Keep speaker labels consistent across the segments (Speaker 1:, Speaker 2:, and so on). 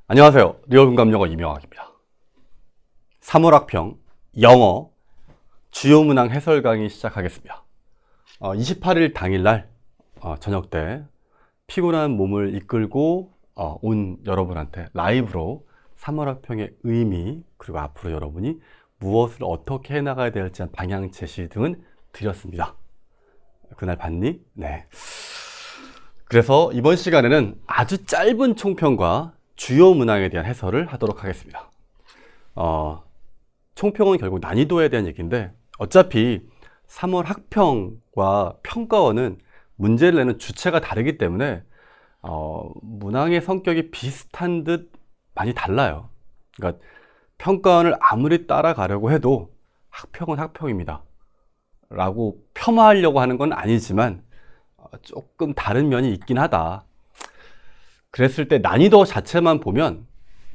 Speaker 1: 안녕하세요. 리얼문감영어 이명학입니다. 3월 학평 영어 주요 문항 해설 강의 시작하겠습니다. 28일 당일날 저녁 때 피곤한 몸을 이끌고 온 여러분한테 라이브로 3월 학평의 의미, 그리고 앞으로 여러분이 무엇을 어떻게 해나가야 될지 한 방향 제시 등은 드렸습니다. 그날 봤니? 네. 그래서 이번 시간에는 아주 짧은 총평과 주요 문항에 대한 해설을 하도록 하겠습니다. 총평은 결국 난이도에 대한 얘기인데, 어차피 3월 학평과 평가원은 문제를 내는 주체가 다르기 때문에 문항의 성격이 비슷한 듯 많이 달라요. 그러니까 평가원을 아무리 따라가려고 해도 학평은 학평입니다 라고 폄하하려고 하는 건 아니지만 조금 다른 면이 있긴 하다. 그랬을 때 난이도 자체만 보면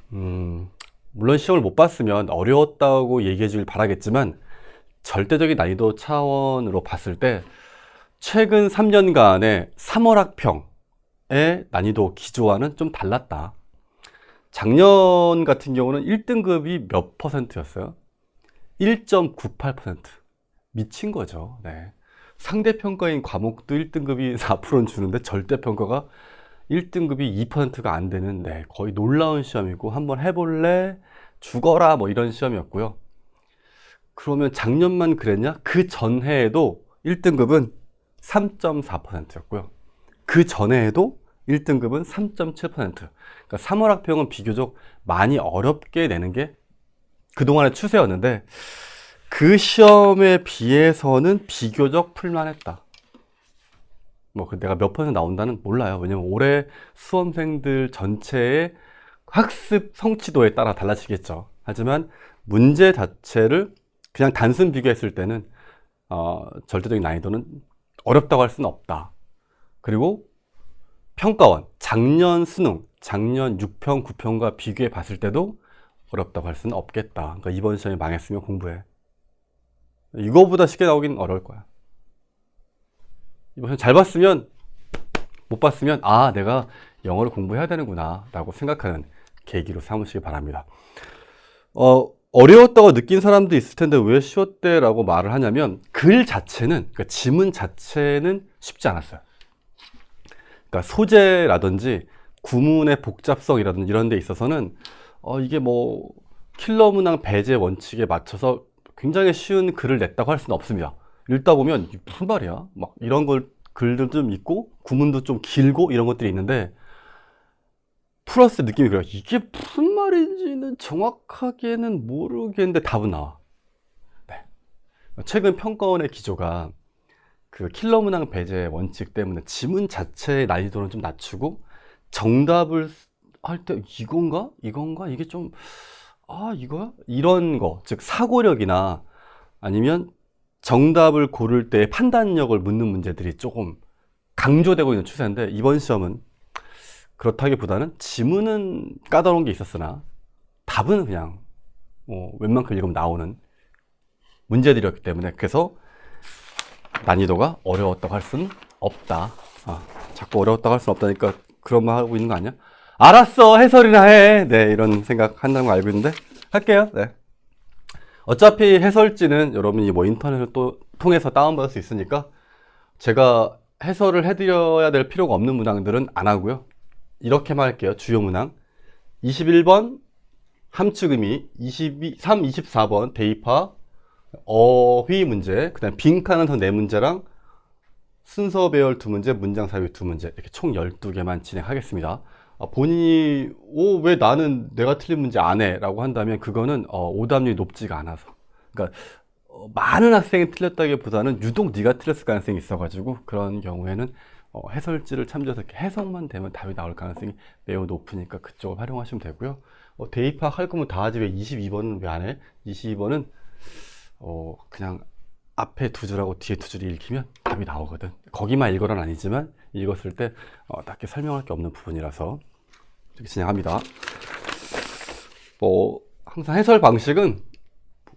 Speaker 1: 물론 시험을 못 봤으면 어려웠다고 얘기해 주길 바라겠지만, 절대적인 난이도 차원으로 봤을 때 최근 3년간의 3월 학평의 난이도 기조와는 좀 달랐다. 작년 같은 경우는 1등급이 몇 %였어요? 1.98%. 미친 거죠. 네. 상대평가인 과목도 1등급이 4%는 주는데 절대평가가 1등급이 2%가 안 되는, 거의 놀라운 시험이고, 한번 해볼래? 죽어라! 뭐 이런 시험이었고요. 그러면 작년만 그랬냐? 그 전해에도 1등급은 3.4%였고요. 그 전해에도 1등급은 3.7%. 그러니까 3월 학평은 비교적 많이 어렵게 내는 게 그동안의 추세였는데, 그 시험에 비해서는 비교적 풀만했다. 내가 몇 퍼센트 나온다는 몰라요. 왜냐면 올해 수험생들 전체의 학습 성취도에 따라 달라지겠죠. 하지만 문제 자체를 그냥 단순 비교했을 때는 절대적인 난이도는 어렵다고 할 수는 없다. 그리고 평가원, 작년 수능, 작년 6평, 9평과 비교해 봤을 때도 어렵다고 할 수는 없겠다. 그러니까 이번 시험이 망했으면 공부해. 이거보다 쉽게 나오긴 어려울 거야. 이번 잘 봤으면, 못 봤으면 내가 영어를 공부해야 되는구나 라고 생각하는 계기로 삼으시기 바랍니다. 어려웠다고 느낀 사람도 있을 텐데 왜 쉬웠대 라고 말을 하냐면, 글 자체는, 그러니까 지문 자체는 쉽지 않았어요. 그러니까 소재라든지 구문의 복잡성이라든지 이런 데 있어서는 이게 킬러 문항 배제 원칙에 맞춰서 굉장히 쉬운 글을 냈다고 할 수는 없습니다. 읽다 보면 이게 무슨 말이야? 막 이런 글들 좀 있고, 구문도 좀 길고 이런 것들이 있는데, 풀었을 때 느낌이 그래요. 이게 무슨 말인지는 정확하게는 모르겠는데 답은 나와. 네. 최근 평가원의 기조가 그 킬러 문항 배제 원칙 때문에 지문 자체의 난이도는 좀 낮추고, 정답을 할 때 이건가? 이게 좀 이거야? 이런 거, 즉 사고력이나 아니면 정답을 고를 때 판단력을 묻는 문제들이 조금 강조되고 있는 추세인데, 이번 시험은 그렇다기보다는 지문은 까다로운 게 있었으나 답은 그냥 웬만큼 읽으면 나오는 문제들이었기 때문에, 그래서 난이도가 어려웠다고 할 수는 없다. 자꾸 어려웠다고 할 수는 없다니까 그런 말 하고 있는 거 아니야? 알았어, 해설이나 해. 네, 이런 생각 한다는 거 알고 있는데 할게요. 네. 어차피 해설지는 여러분이 인터넷을 또 통해서 다운받을 수 있으니까 제가 해설을 해드려야 될 필요가 없는 문항들은 안 하고요. 이렇게만 할게요. 주요 문항 21번 함축의미, 23, 24번 대입화 어휘 문제, 그 다음 빈칸은 네 문제랑 순서 배열 2문제, 문장 사유 2문제, 이렇게 총 12개만 진행하겠습니다. 본인이 왜 나는 내가 틀린 문제 안 해? 라고 한다면 그거는 오답률이 높지가 않아서, 그러니까 많은 학생이 틀렸다기보다는 유독 네가 틀렸을 가능성이 있어가지고, 그런 경우에는 해설지를 참조해서 이렇게 해석만 되면 답이 나올 가능성이 매우 높으니까 그쪽을 활용하시면 되고요. 대입화 할 거면 다 하지 왜 22번은 왜 안 해? 22번은 그냥 앞에 두 줄하고 뒤에 두 줄이 읽히면 답이 나오거든. 거기만 읽어라는 아니지만 읽었을 때 딱히 설명할 게 없는 부분이라서 이렇게 진행합니다. 항상 해설 방식은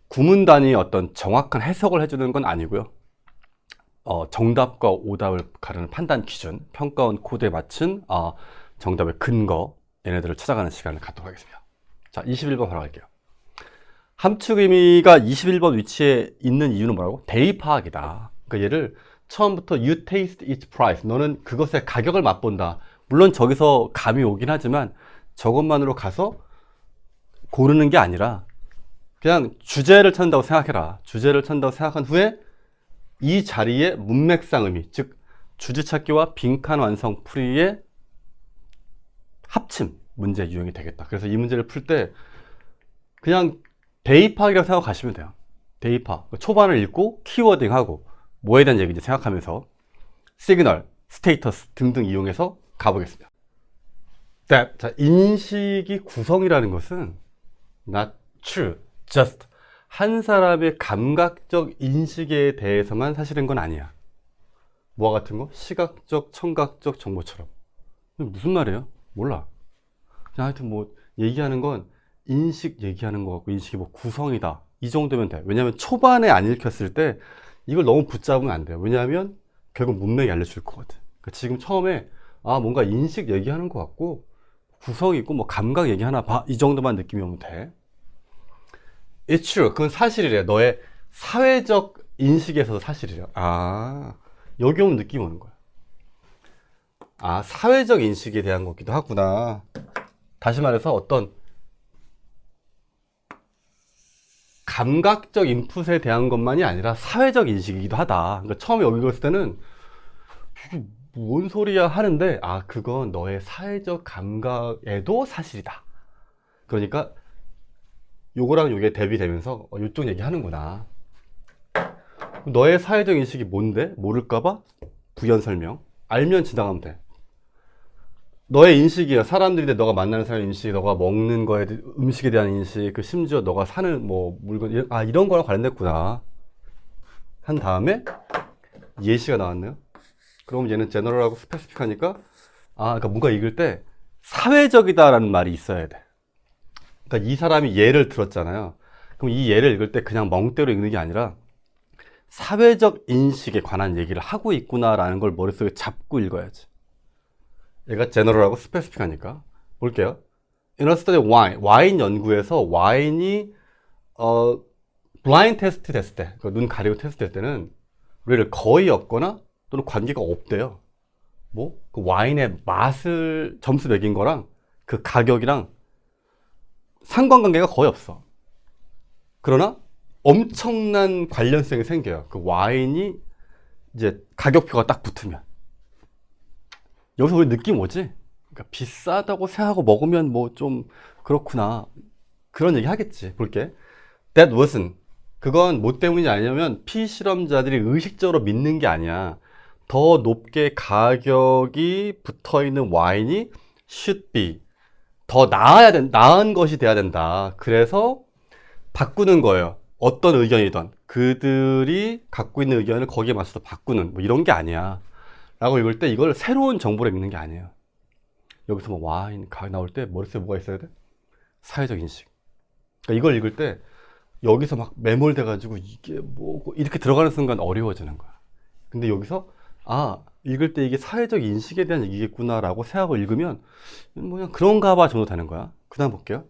Speaker 1: 구문 단위 어떤 정확한 해석을 해주는 건 아니고요. 정답과 오답을 가르는 판단 기준, 평가원 코드에 맞춘 정답의 근거, 얘네들을 찾아가는 시간을 갖도록 하겠습니다. 자, 21번 바로 갈게요. 함축 의미가 21번 위치에 있는 이유는 뭐라고? 대입 파악이다. 그러니까 얘를 처음부터 you taste its price. 너는 그것의 가격을 맛본다. 물론 저기서 감이 오긴 하지만 저것만으로 가서 고르는 게 아니라 그냥 주제를 찾는다고 생각해라. 주제를 찾는다고 생각한 후에 이 자리에 문맥상 의미, 즉 주제 찾기와 빈칸 완성 풀이의 합침 문제 유형이 되겠다. 그래서 이 문제를 풀 때 그냥 대입하기라고 생각하시면 돼요. 대입하. 초반을 읽고 키워딩하고 뭐에 대한 얘기인지 생각하면서 시그널, 스테이터스 등등 이용해서 가보겠습니다. 자, 인식이 구성이라는 것은 not true, just 한 사람의 감각적 인식에 대해서만 사실인 건 아니야. 뭐와 같은 거? 시각적, 청각적 정보처럼. 무슨 말이에요? 몰라. 그냥 하여튼 뭐 얘기하는 건 인식 얘기하는 것 같고 인식이 뭐 구성이다. 이 정도면 돼. 왜냐하면 초반에 안 읽혔을 때 이걸 너무 붙잡으면 안 돼요. 왜냐하면 결국 문맥이 알려줄 거거든. 그러니까 지금 처음에 뭔가 인식 얘기하는 것 같고 구성이 있고 뭐 감각 얘기하나 봐. 이 정도만 느낌이 오면 돼. It's true. 그건 사실이래. 너의 사회적 인식에서도 사실이래. 여기 오면 느낌이 오는 거야. 사회적 인식에 대한 거기도 하구나. 다시 말해서 어떤 감각적 인풋에 대한 것만이 아니라 사회적 인식이기도 하다. 그러니까 처음에 여기 읽었을 때는 이게 뭔 소리야 하는데 그건 너의 사회적 감각에도 사실이다. 그러니까 요거랑 요게 대비되면서 요쪽 얘기 하는구나. 너의 사회적 인식이 뭔데? 모를까봐 부연 설명. 알면 지나가면 돼. 너의 인식이야. 사람들인데 너가 만나는 사람 인식, 너가 먹는 거에 음식에 대한 인식, 심지어 너가 사는 뭐 물건 이런 거랑 관련됐구나. 한 다음에 예시가 나왔네요. 그럼 얘는 제너럴하고 스페시픽하니까 그러니까 뭔가 읽을 때 사회적이다라는 말이 있어야 돼. 그러니까 이 사람이 예를 들었잖아요. 그럼 이 예를 읽을 때 그냥 멍때로 읽는 게 아니라 사회적 인식에 관한 얘기를 하고 있구나라는 걸 머릿속에 잡고 읽어야지. 얘가 제너럴하고 스페시픽하니까 볼게요. In a study of wine, 와인 연구에서 와인이 블라인드 테스트 됐을 때, 눈 가리고 테스트 될 때는 우리를 거의 없거나 또는 관계가 없대요. 그 와인의 맛을 점수 매긴 거랑 그 가격이랑 상관관계가 거의 없어. 그러나 엄청난 관련성이 생겨요. 그 와인이 이제 가격표가 딱 붙으면. 여기서 우리 느낌 오지? 그러니까 비싸다고 생각하고 먹으면 뭐 좀 그렇구나. 그런 얘기 하겠지. 볼게. That wasn't. 그건 뭐 때문이 아니냐면 피실험자들이 의식적으로 믿는 게 아니야. 더 높게 가격이 붙어있는 와인이 should be. 더 나은 것이 돼야 된다. 그래서 바꾸는 거예요. 어떤 의견이든. 그들이 갖고 있는 의견을 거기에 맞춰서 바꾸는 뭐 이런 게 아니야. 라고 읽을 때 이걸 새로운 정보를 읽는 게 아니에요. 여기서 뭐 와인 가격 나올 때 머릿속에 뭐가 있어야 돼? 사회적 인식. 그러니까 이걸 읽을 때 여기서 막 매몰돼가지고 이게 뭐 이렇게 들어가는 순간 어려워지는 거야. 근데 여기서 읽을 때 이게 사회적 인식에 대한 얘기겠구나 라고 생각하고 읽으면 뭐 그냥 그런가 봐 정도 되는 거야. 그 다음 볼게요.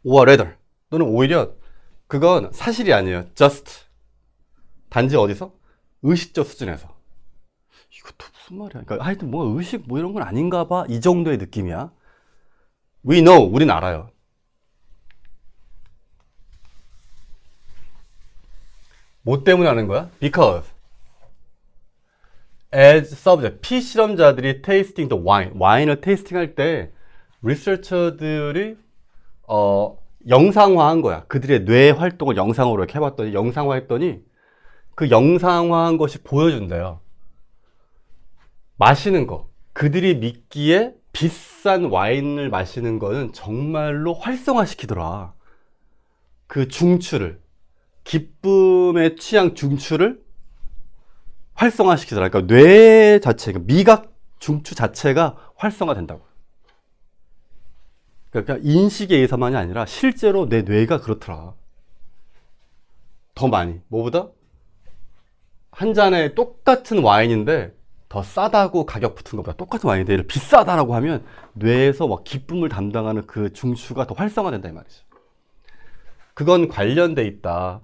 Speaker 1: or rather 또는 오히려 그건 사실이 아니에요. just 단지 어디서? 의식적 수준에서. 이것도 무슨 말이야. 그러니까 하여튼 뭐 의식 뭐 이런 건 아닌가 봐. 이 정도의 느낌이야. We know. 우린 알아요. 뭐 때문에 아는 거야? Because as subject, 피실험자들이 tasting the wine, 와인을 테이스팅할 때 리서처들이 영상화한 거야. 그들의 뇌 활동을 영상으로 이렇게 해봤더니 영상화했더니 그 영상화한 것이 보여준대요. 마시는 거. 그들이 믿기에 비싼 와인을 마시는 거는 정말로 활성화시키더라. 그 중추를. 기쁨의 취향 중추를 활성화시키더라. 그러니까 뇌 자체, 미각 중추 자체가 활성화된다고. 그러니까 인식에 의해서만이 아니라 실제로 내 뇌가 그렇더라. 더 많이. 뭐보다? 한 잔에 똑같은 와인인데 더 싸다고 가격 붙은 것보다 똑같은 와인인데 얘를 비싸다라고 하면 뇌에서 막 기쁨을 담당하는 그 중추가 더 활성화된다 이 말이죠. 그건 관련돼 있다.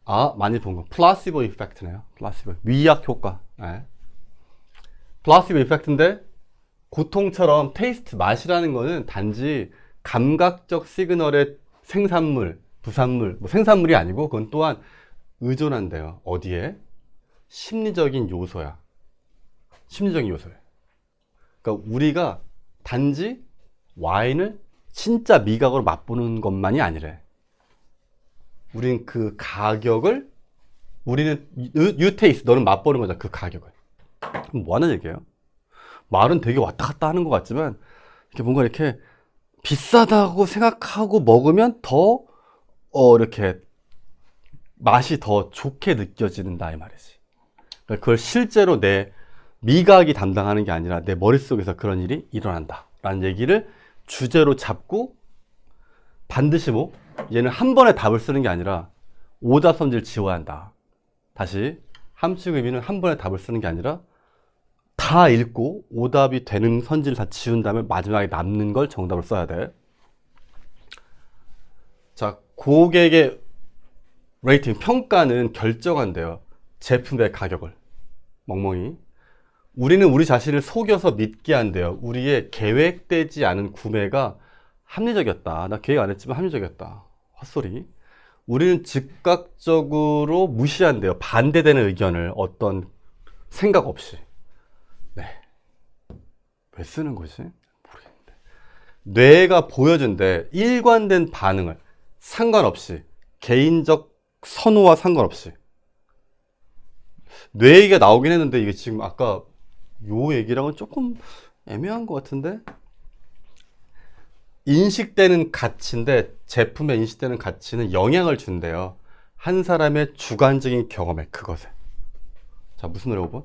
Speaker 1: 아, 많이 본 거. 플라시보 이펙트네요. 플라시보. 위약 효과. 네. 플라시보 이펙트인데 고통처럼 테이스트 맛이라는 거는 단지 감각적 시그널의 생산물, 부산물, 뭐 생산물이 아니고 그건 또한 의존한대요. 어디에? 심리적인 요소야. 심리적인 요소예요. 그러니까 우리가 단지 와인을 진짜 미각으로 맛보는 것만이 아니래. 우리는 그 가격을, 우리는 유테이스, 너는 맛보는 거잖아, 그 가격을. 뭐 하는 얘기예요? 말은 되게 왔다 갔다 하는 것 같지만 이렇게 뭔가 이렇게 비싸다고 생각하고 먹으면 더 이렇게 맛이 더 좋게 느껴진다 이 말이지. 그러니까 그걸 실제로 내 미각이 담당하는 게 아니라 내 머릿속에서 그런 일이 일어난다 라는 얘기를 주제로 잡고 반드시 뭐 얘는 한 번에 답을 쓰는 게 아니라 오답선지를 지워야 한다. 다시 함축 의미는 한 번에 답을 쓰는 게 아니라 다 읽고 오답이 되는 선지를 다 지운 다음에 마지막에 남는 걸 정답을 써야 돼. 자, 고객의 레이팅, 평가는 결정한대요. 제품의 가격을. 멍멍이. 우리는 우리 자신을 속여서 믿게 한대요. 우리의 계획되지 않은 구매가 합리적이었다. 나 계획 안 했지만 합리적이었다. 헛소리. 우리는 즉각적으로 무시한대요. 반대되는 의견을 어떤 생각 없이. 네. 왜 쓰는 거지? 모르겠는데. 뇌가 보여준대. 일관된 반응을 상관없이, 개인적 선호와 상관없이. 뇌 얘기가 나오긴 했는데 이게 지금 아까 요 얘기랑은 조금 애매한 것 같은데? 인식되는 가치인데, 제품에 인식되는 가치는 영향을 준대요. 한 사람의 주관적인 경험에, 그것에. 자, 무슨 노래 5번?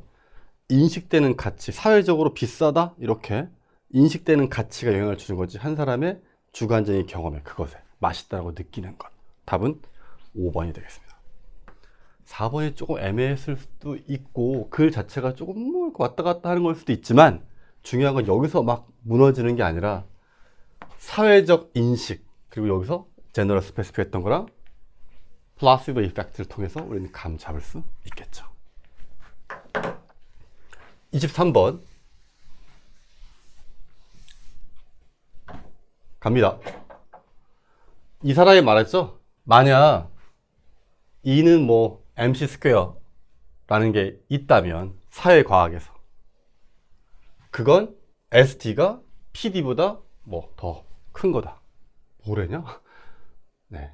Speaker 1: 인식되는 가치, 사회적으로 비싸다? 이렇게 인식되는 가치가 영향을 주는 거지. 한 사람의 주관적인 경험에, 그것에. 맛있다고 느끼는 것. 답은 5번이 되겠습니다. 4번이 조금 애매했을 수도 있고 글 자체가 조금 왔다 갔다 하는 걸 수도 있지만 중요한 건 여기서 막 무너지는 게 아니라 사회적 인식, 그리고 여기서 제너럴 스페시픽 했던 거랑 플라시보 이펙트를 통해서 우리는 감 잡을 수 있겠죠. 23번 갑니다. 이 사람이 말했죠. 만약 E는 뭐 MC 스퀘어라는 게 있다면 사회과학에서 그건 ST가 PD보다 뭐 더 큰 거다. 뭐래냐? 네.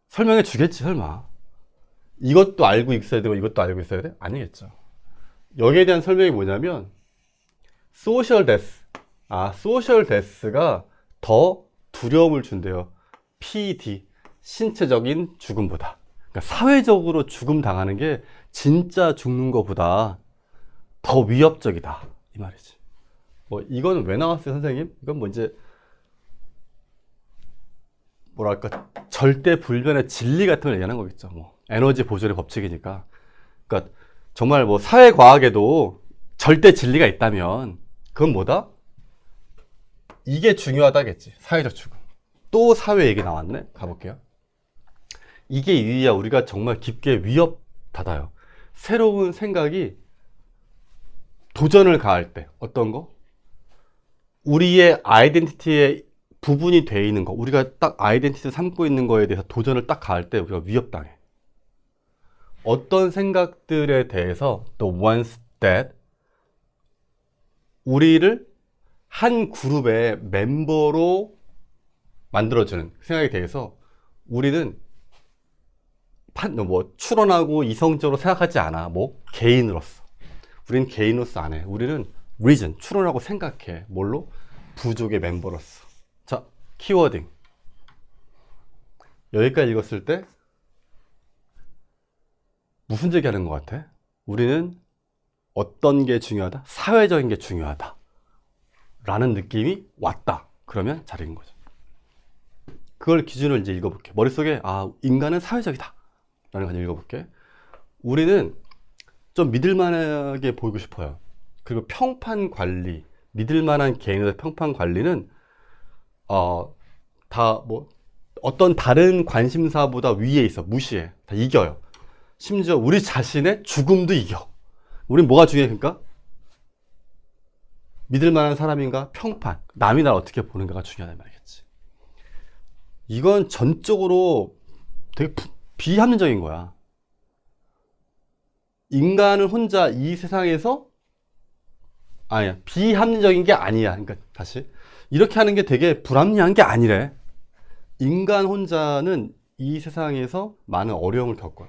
Speaker 1: 설명해 주겠지 설마. 이것도 알고 있어야 되고 이것도 알고 있어야 돼? 아니겠죠. 여기에 대한 설명이 뭐냐면 소셜 데스. 소셜 데스가 더 두려움을 준대요. PD, 신체적인 죽음보다. 그러니까 사회적으로 죽음 당하는 게 진짜 죽는 것보다 더 위협적이다 이 말이지. 뭐 이거는 왜 나왔어요 선생님? 이건 뭐 이제 뭐랄까 절대 불변의 진리 같은 걸 얘기하는 거겠죠. 뭐 에너지 보존의 법칙이니까. 그러니까 정말 뭐 사회과학에도 절대 진리가 있다면 그건 뭐다? 이게 중요하다겠지. 사회적 죽음. 또 사회 얘기 나왔네. 가볼게요. 이게 이유야 우리가 정말 깊게 위협받아요. 새로운 생각이 도전을 가할 때 어떤 거? 우리의 아이덴티티의 부분이 돼 있는 거, 우리가 딱 아이덴티티를 삼고 있는 거에 대해서 도전을 딱 가할 때 우리가 위협당해. 어떤 생각들에 대해서 the ones that 우리를 한 그룹의 멤버로 만들어주는 생각에 대해서 우리는 뭐 추론하고 이성적으로 생각하지 않아. 뭐 개인으로서. 우리는 개인으로서 안 해. 우리는 reason, 추론하고 생각해. 뭘로? 부족의 멤버로서. 자, 키워딩. 여기까지 읽었을 때 무슨 얘기하는 것 같아? 우리는 어떤 게 중요하다? 사회적인 게 중요하다. 라는 느낌이 왔다. 그러면 잘 읽은 거죠. 그걸 기준으로 이제 읽어볼게. 머릿속에 인간은 사회적이다. 라는 걸 읽어볼게. 우리는 좀 믿을만하게 보이고 싶어요. 그리고 평판 관리, 믿을만한 개인의 평판 관리는 다 뭐 어떤 다른 관심사보다 위에 있어. 무시해. 다 이겨요. 심지어 우리 자신의 죽음도 이겨. 우린 뭐가 중요해? 그러니까 믿을만한 사람인가? 평판. 남이 날 어떻게 보는가가 중요하단 말이겠지. 이건 전적으로 되게 비합리적인 거야. 인간은 혼자 이 세상에서 아니야. 비합리적인 게 아니야. 그러니까 다시 이렇게 하는 게 되게 불합리한 게 아니래. 인간 혼자는 이 세상에서 많은 어려움을 겪어요.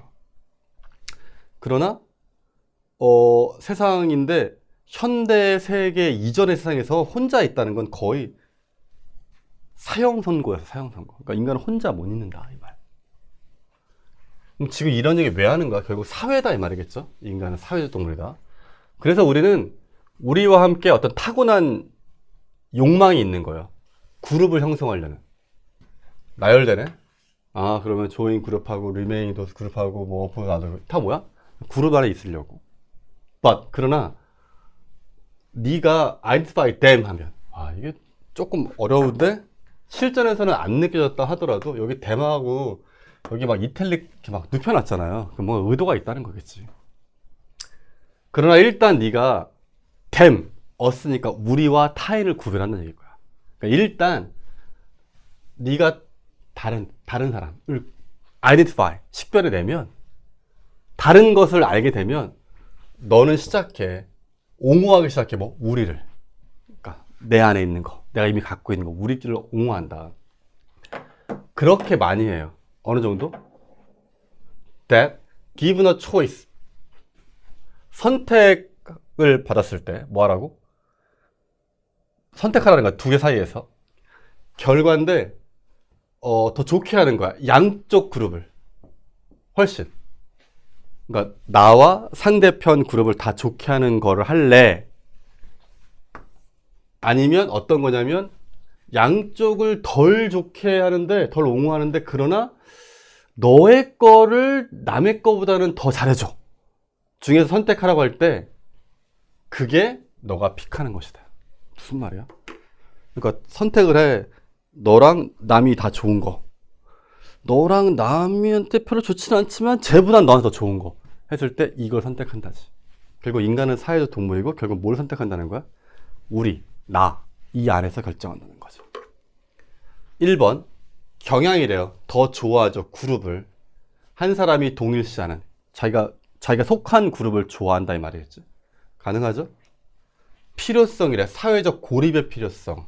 Speaker 1: 그러나 세상인데 현대 세계 이전의 세상에서 혼자 있다는 건 거의 사형선고였어. 사형선고. 그러니까 인간은 혼자 못 있는다 이 말. 그럼 지금 이런 얘기 왜 하는 거야? 결국 사회다 이 말이겠죠. 인간은 사회적 동물이다. 그래서 우리는 우리와 함께 어떤 타고난 욕망이 있는 거예요. 그룹을 형성하려는. 나열되네? 아, 그러면 조인 그룹하고 리메인 도스 그룹하고 뭐 오픈 나도 다 뭐야? 그룹 안에 있으려고. 그러나 네가 identify them 하면 이게 조금 어려운데 실전에서는 안 느껴졌다 하더라도 여기 them하고 여기 막 이탈릭 이렇게 막 눕혀놨잖아요. 그 뭔가 의도가 있다는 거겠지. 그러나 일단 네가 them, us니까 우리와 타인을 구별한다는 얘기일 거야. 그러니까 일단 네가 다른 사람을 identify, 식별해내면 다른 것을 알게 되면 너는 시작해 옹호하기 시작해. 뭐 우리를, 그러니까 내 안에 있는 거, 내가 이미 갖고 있는 거, 우리끼리 옹호한다. 그렇게 많이 해요. 어느 정도? That given a choice, 선택을 받았을 때 뭐 하라고? 선택하라는 거야. 두 개 사이에서 결과인데 더 좋게 하는 거야. 양쪽 그룹을 훨씬. 그러니까 나와 상대편 그룹을 다 좋게 하는 거를 할래? 아니면 어떤 거냐면 양쪽을 덜 좋게 하는데, 덜 옹호하는데, 그러나 너의 거를 남의 거보다는 더 잘해줘 중에서 선택하라고 할 때 그게 너가 픽하는 것이다. 무슨 말이야? 그러니까 선택을 해. 너랑 남이 다 좋은 거, 너랑 남한테 별로 좋지는 않지만 쟤보단 너한테 더 좋은 거 했을 때 이걸 선택한다지. 결국 인간은 사회적 동물이고 결국 뭘 선택한다는 거야? 우리, 나, 이 안에서 결정한다는 거죠. 1번 경향이래요. 더 좋아하죠. 그룹을. 한 사람이 동일시하는 자기가 속한 그룹을 좋아한다 이 말이겠지. 가능하죠? 필요성이래. 사회적 고립의 필요성.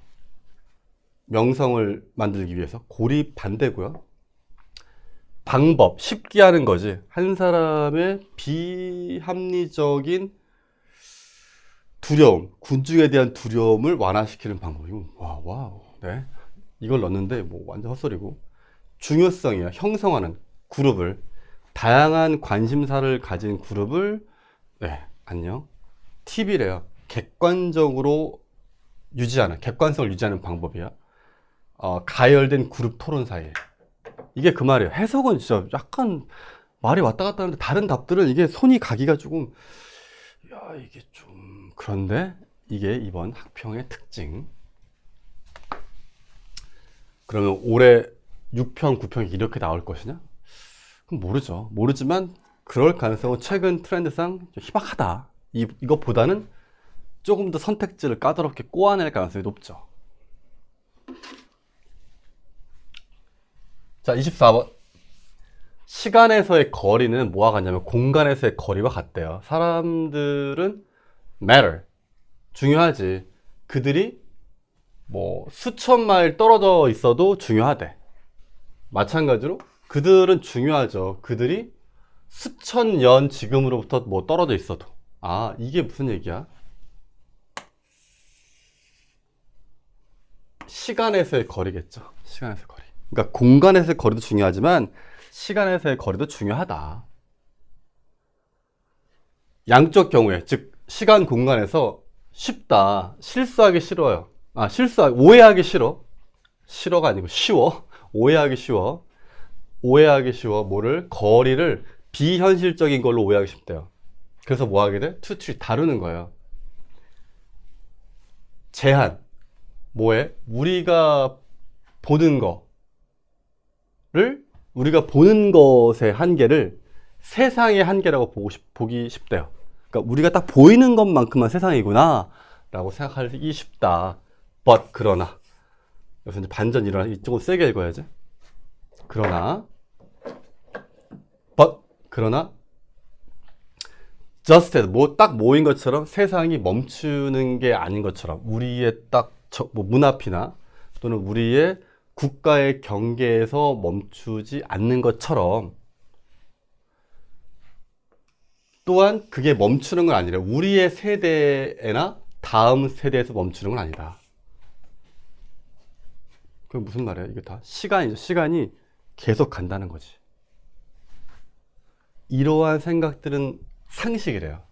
Speaker 1: 명성을 만들기 위해서. 고립 반대고요. 방법, 쉽게 하는 거지. 한 사람의 비합리적인 두려움, 군중에 대한 두려움을 완화시키는 방법. 이거 와우. 네. 이걸 넣었는데 뭐 완전 헛소리고. 중요성이야. 형성하는 그룹을, 다양한 관심사를 가진 그룹을, 네, 안녕. 팁이래요. 객관성을 유지하는 방법이야. 가열된 그룹 토론 사이에. 이게 그 말이에요. 해석은 진짜 약간 말이 왔다 갔다 하는데 다른 답들은 이게 손이 가기가 조금 이게 좀 그런데 이게 이번 학평의 특징. 그러면 올해 6평, 9평이 이렇게 나올 것이냐? 그럼 모르죠. 모르지만 그럴 가능성은 최근 트렌드상 좀 희박하다. 이것보다는 조금 더 선택지를 까다롭게 꼬아낼 가능성이 높죠. 자, 24번. 시간에서의 거리는 뭐와 같냐면 공간에서의 거리와 같대요. 사람들은 matter, 중요하지. 그들이 뭐 수천 마일 떨어져 있어도 중요하대. 마찬가지로 그들은 중요하죠. 그들이 수천 년 지금으로부터 뭐 떨어져 있어도. 이게 무슨 얘기야? 시간에서의 거리겠죠. 시간에서의 거리. 그러니까 공간에서의 거리도 중요하지만 시간에서의 거리도 중요하다. 양쪽 경우에, 즉 시간 공간에서 쉽다, 실수하기 싫어요. 오해하기 싫어. 싫어가 아니고 쉬워. 오해하기 쉬워. 거리를 비현실적인 걸로 오해하기 쉽대요. 그래서 뭐 하게 돼? 투트리 다루는 거예요. 제한. 뭐해? 우리가 보는 것의 한계를 세상의 한계라고 보기 쉽대요. 그러니까 우리가 딱 보이는 것만큼만 세상이구나 라고 생각하기 쉽다. but 그러나 여기서 이제 반전 일어나. 이쪽은 세게 읽어야지. 그러나 but 그러나 just as 딱 모인 것처럼 세상이 멈추는 게 아닌 것처럼 우리의 딱 문 앞이나 또는 우리의 국가의 경계에서 멈추지 않는 것처럼 또한 그게 멈추는 건 아니라 우리의 세대나 다음 세대에서 멈추는 건 아니다. 그게 무슨 말이야? 이게 다 시간이죠. 시간이 계속 간다는 거지. 이러한 생각들은 상식이래요.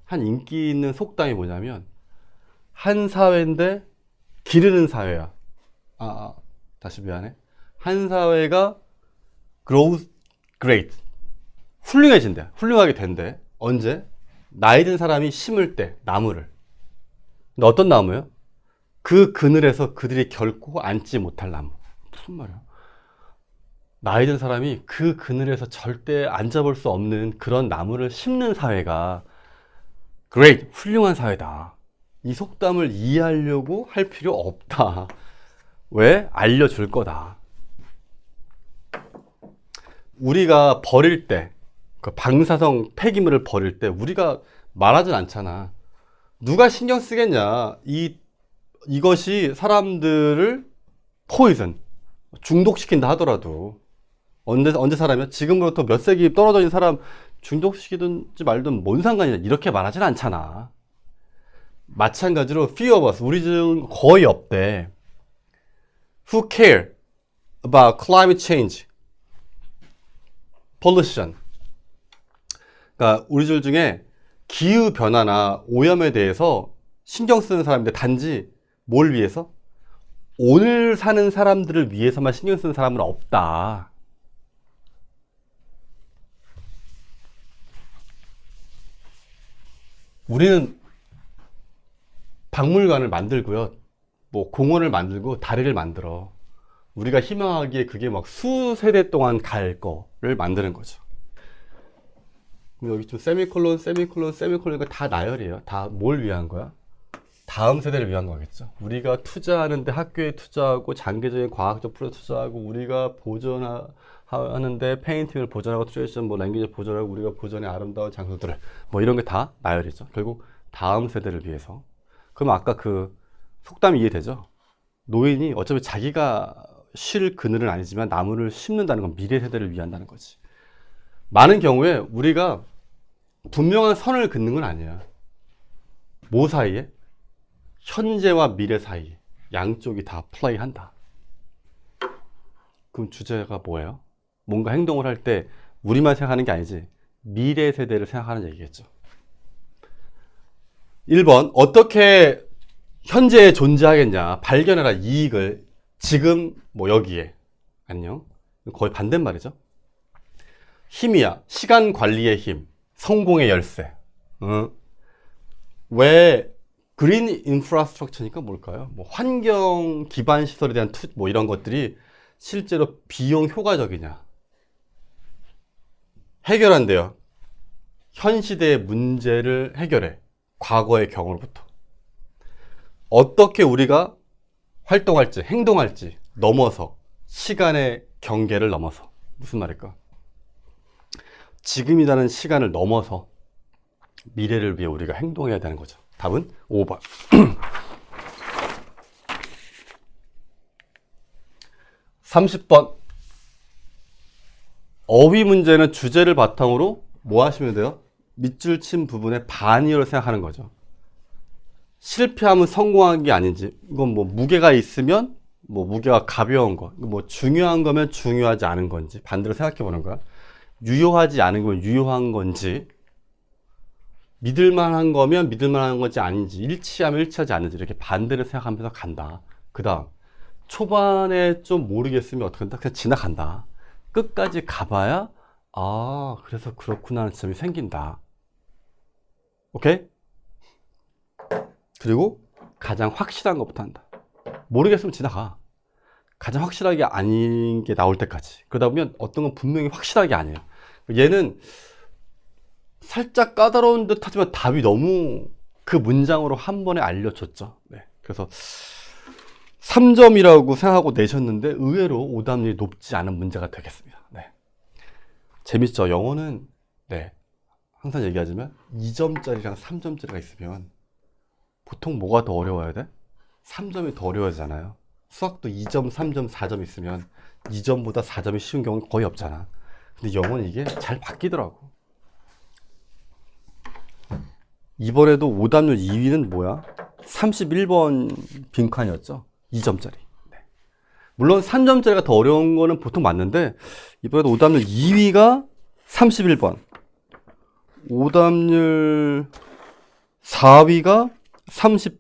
Speaker 1: 한 인기 있는 속담이 뭐냐면 한 사회인데 기르는 사회야. 다시 미안해. 한 사회가 grows great. 훌륭해진대. 훌륭하게 된대. 언제? 나이 든 사람이 심을 때 나무를. 근데 어떤 나무예요? 그 그늘에서 그들이 결코 앉지 못할 나무. 무슨 말이야? 나이 든 사람이 그 그늘에서 절대 앉아볼 수 없는 그런 나무를 심는 사회가 great, 훌륭한 사회다. 이 속담을 이해하려고 할 필요 없다. 왜? 알려줄 거다. 우리가 버릴 때, 그 방사성 폐기물을 버릴 때 우리가 말하진 않잖아. 누가 신경 쓰겠냐. 이것이 사람들을 포이즌, 중독시킨다 하더라도 언제 사람이야? 지금부터 몇 세기 떨어져 있는 사람 중독시키든지 말든 뭔 상관이냐. 이렇게 말하진 않잖아. 마찬가지로 few of us, 우리 중 거의 없대. Who care about climate change, pollution. 그러니까 우리들 중에 기후 변화나 오염에 대해서 신경 쓰는 사람인데 단지 뭘 위해서? 오늘 사는 사람들을 위해서만 신경 쓰는 사람은 없다. 우리는 박물관을 만들고요. 뭐 공원을 만들고 다리를 만들어. 우리가 희망하기에 그게 막 수세대 동안 갈 거를 만드는 거죠. 그럼 여기 좀 세미콜론이니까 다 나열이에요. 다 뭘 위한 거야? 다음 세대를 위한 거겠죠. 우리가 투자하는데 학교에 투자하고 장기적인 과학적 프로젝트 투자하고 우리가 보존하는데 페인팅을 보존하고 트레디션 뭐 랭귀지 보존하고 우리가 보존의 아름다운 장소들을 뭐 이런 게 다 나열이죠. 결국 다음 세대를 위해서. 그럼 아까 그 속담이 이해되죠? 노인이 어차피 자기가 쉴 그늘은 아니지만 나무를 심는다는 건 미래 세대를 위한다는 거지. 많은 경우에 우리가 분명한 선을 긋는 건 아니야. 뭐 사이에? 현재와 미래 사이 양쪽이 다 플레이한다. 그럼 주제가 뭐예요? 뭔가 행동을 할 때 우리만 생각하는 게 아니지 미래 세대를 생각하는 얘기겠죠. 1번 어떻게 현재에 존재하겠냐. 발견해라 이익을 지금 뭐 여기에. 안녕. 거의 반대말이죠. 힘이야. 시간 관리의 힘. 성공의 열쇠. 왜 그린 인프라스트럭처니까 뭘까요? 뭐 환경 기반 시설에 대한 뭐 이런 것들이 실제로 비용 효과적이냐. 해결한대요. 현 시대의 문제를 해결해. 과거의 경험부터. 어떻게 우리가 활동할지, 행동할지 넘어서 시간의 경계를 넘어서. 무슨 말일까? 지금이라는 시간을 넘어서 미래를 위해 우리가 행동해야 되는 거죠. 답은 5번. 30번. 어휘 문제는 주제를 바탕으로 뭐 하시면 돼요? 밑줄 친 부분의 반이어를 생각하는 거죠. 실패하면 성공한 게 아닌지, 이건 뭐 무게가 있으면 뭐 무게가 가벼운 거, 뭐 중요한 거면 중요하지 않은 건지 반대로 생각해 보는 거야. 유효하지 않은 거면 유효한 건지, 믿을만한 거면 믿을만한 건지 아닌지, 일치하면 일치하지 않는지 이렇게 반대로 생각하면서 간다. 그 다음 초반에 좀 모르겠으면 어떻게 한다? 그냥 지나간다. 끝까지 가봐야 그래서 그렇구나 하는 점이 생긴다. 오케이? 그리고 가장 확실한 것부터 한다. 모르겠으면 지나가. 가장 확실하게 아닌 게 나올 때까지. 그러다 보면 어떤 건 분명히 확실하게 아니에요. 얘는 살짝 까다로운 듯 하지만 답이 너무 그 문장으로 한 번에 알려줬죠. 네. 그래서 3점이라고 생각하고 내셨는데 의외로 오답률이 높지 않은 문제가 되겠습니다. 네. 재밌죠? 영어는 네. 항상 얘기하지만 2점짜리랑 3점짜리가 있으면 보통 뭐가 더 어려워야 돼? 3점이 더 어려워지잖아요. 수학도 2점, 3점, 4점 있으면 2점보다 4점이 쉬운 경우는 거의 없잖아. 근데 영어는 이게 잘 바뀌더라고. 이번에도 오답률 2위는 뭐야? 31번 빈칸이었죠. 2점짜리. 네. 물론 3점짜리가 더 어려운 거는 보통 맞는데 이번에도 오답률 2위가 31번. 오답률 4위가 30였어.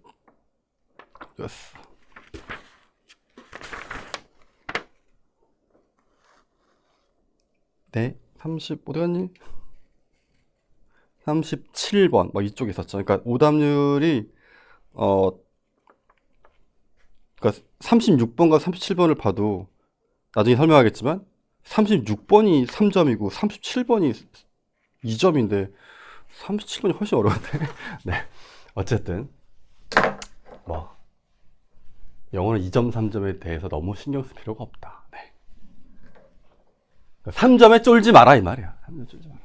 Speaker 1: 네, 30 어디 갔니? 37번 막 이쪽에 있었죠. 그러니까 오답률이 그러니까 36번과 37번을 봐도 나중에 설명하겠지만 36번이 3점이고 37번이 2점인데 37번이 훨씬 어려운데. 네. 어쨌든 뭐 영어는 2점, 3점에 대해서 너무 신경 쓸 필요가 없다. 네. 3점에 쫄지 마라 이 말이야. 3점에 쫄지 마라.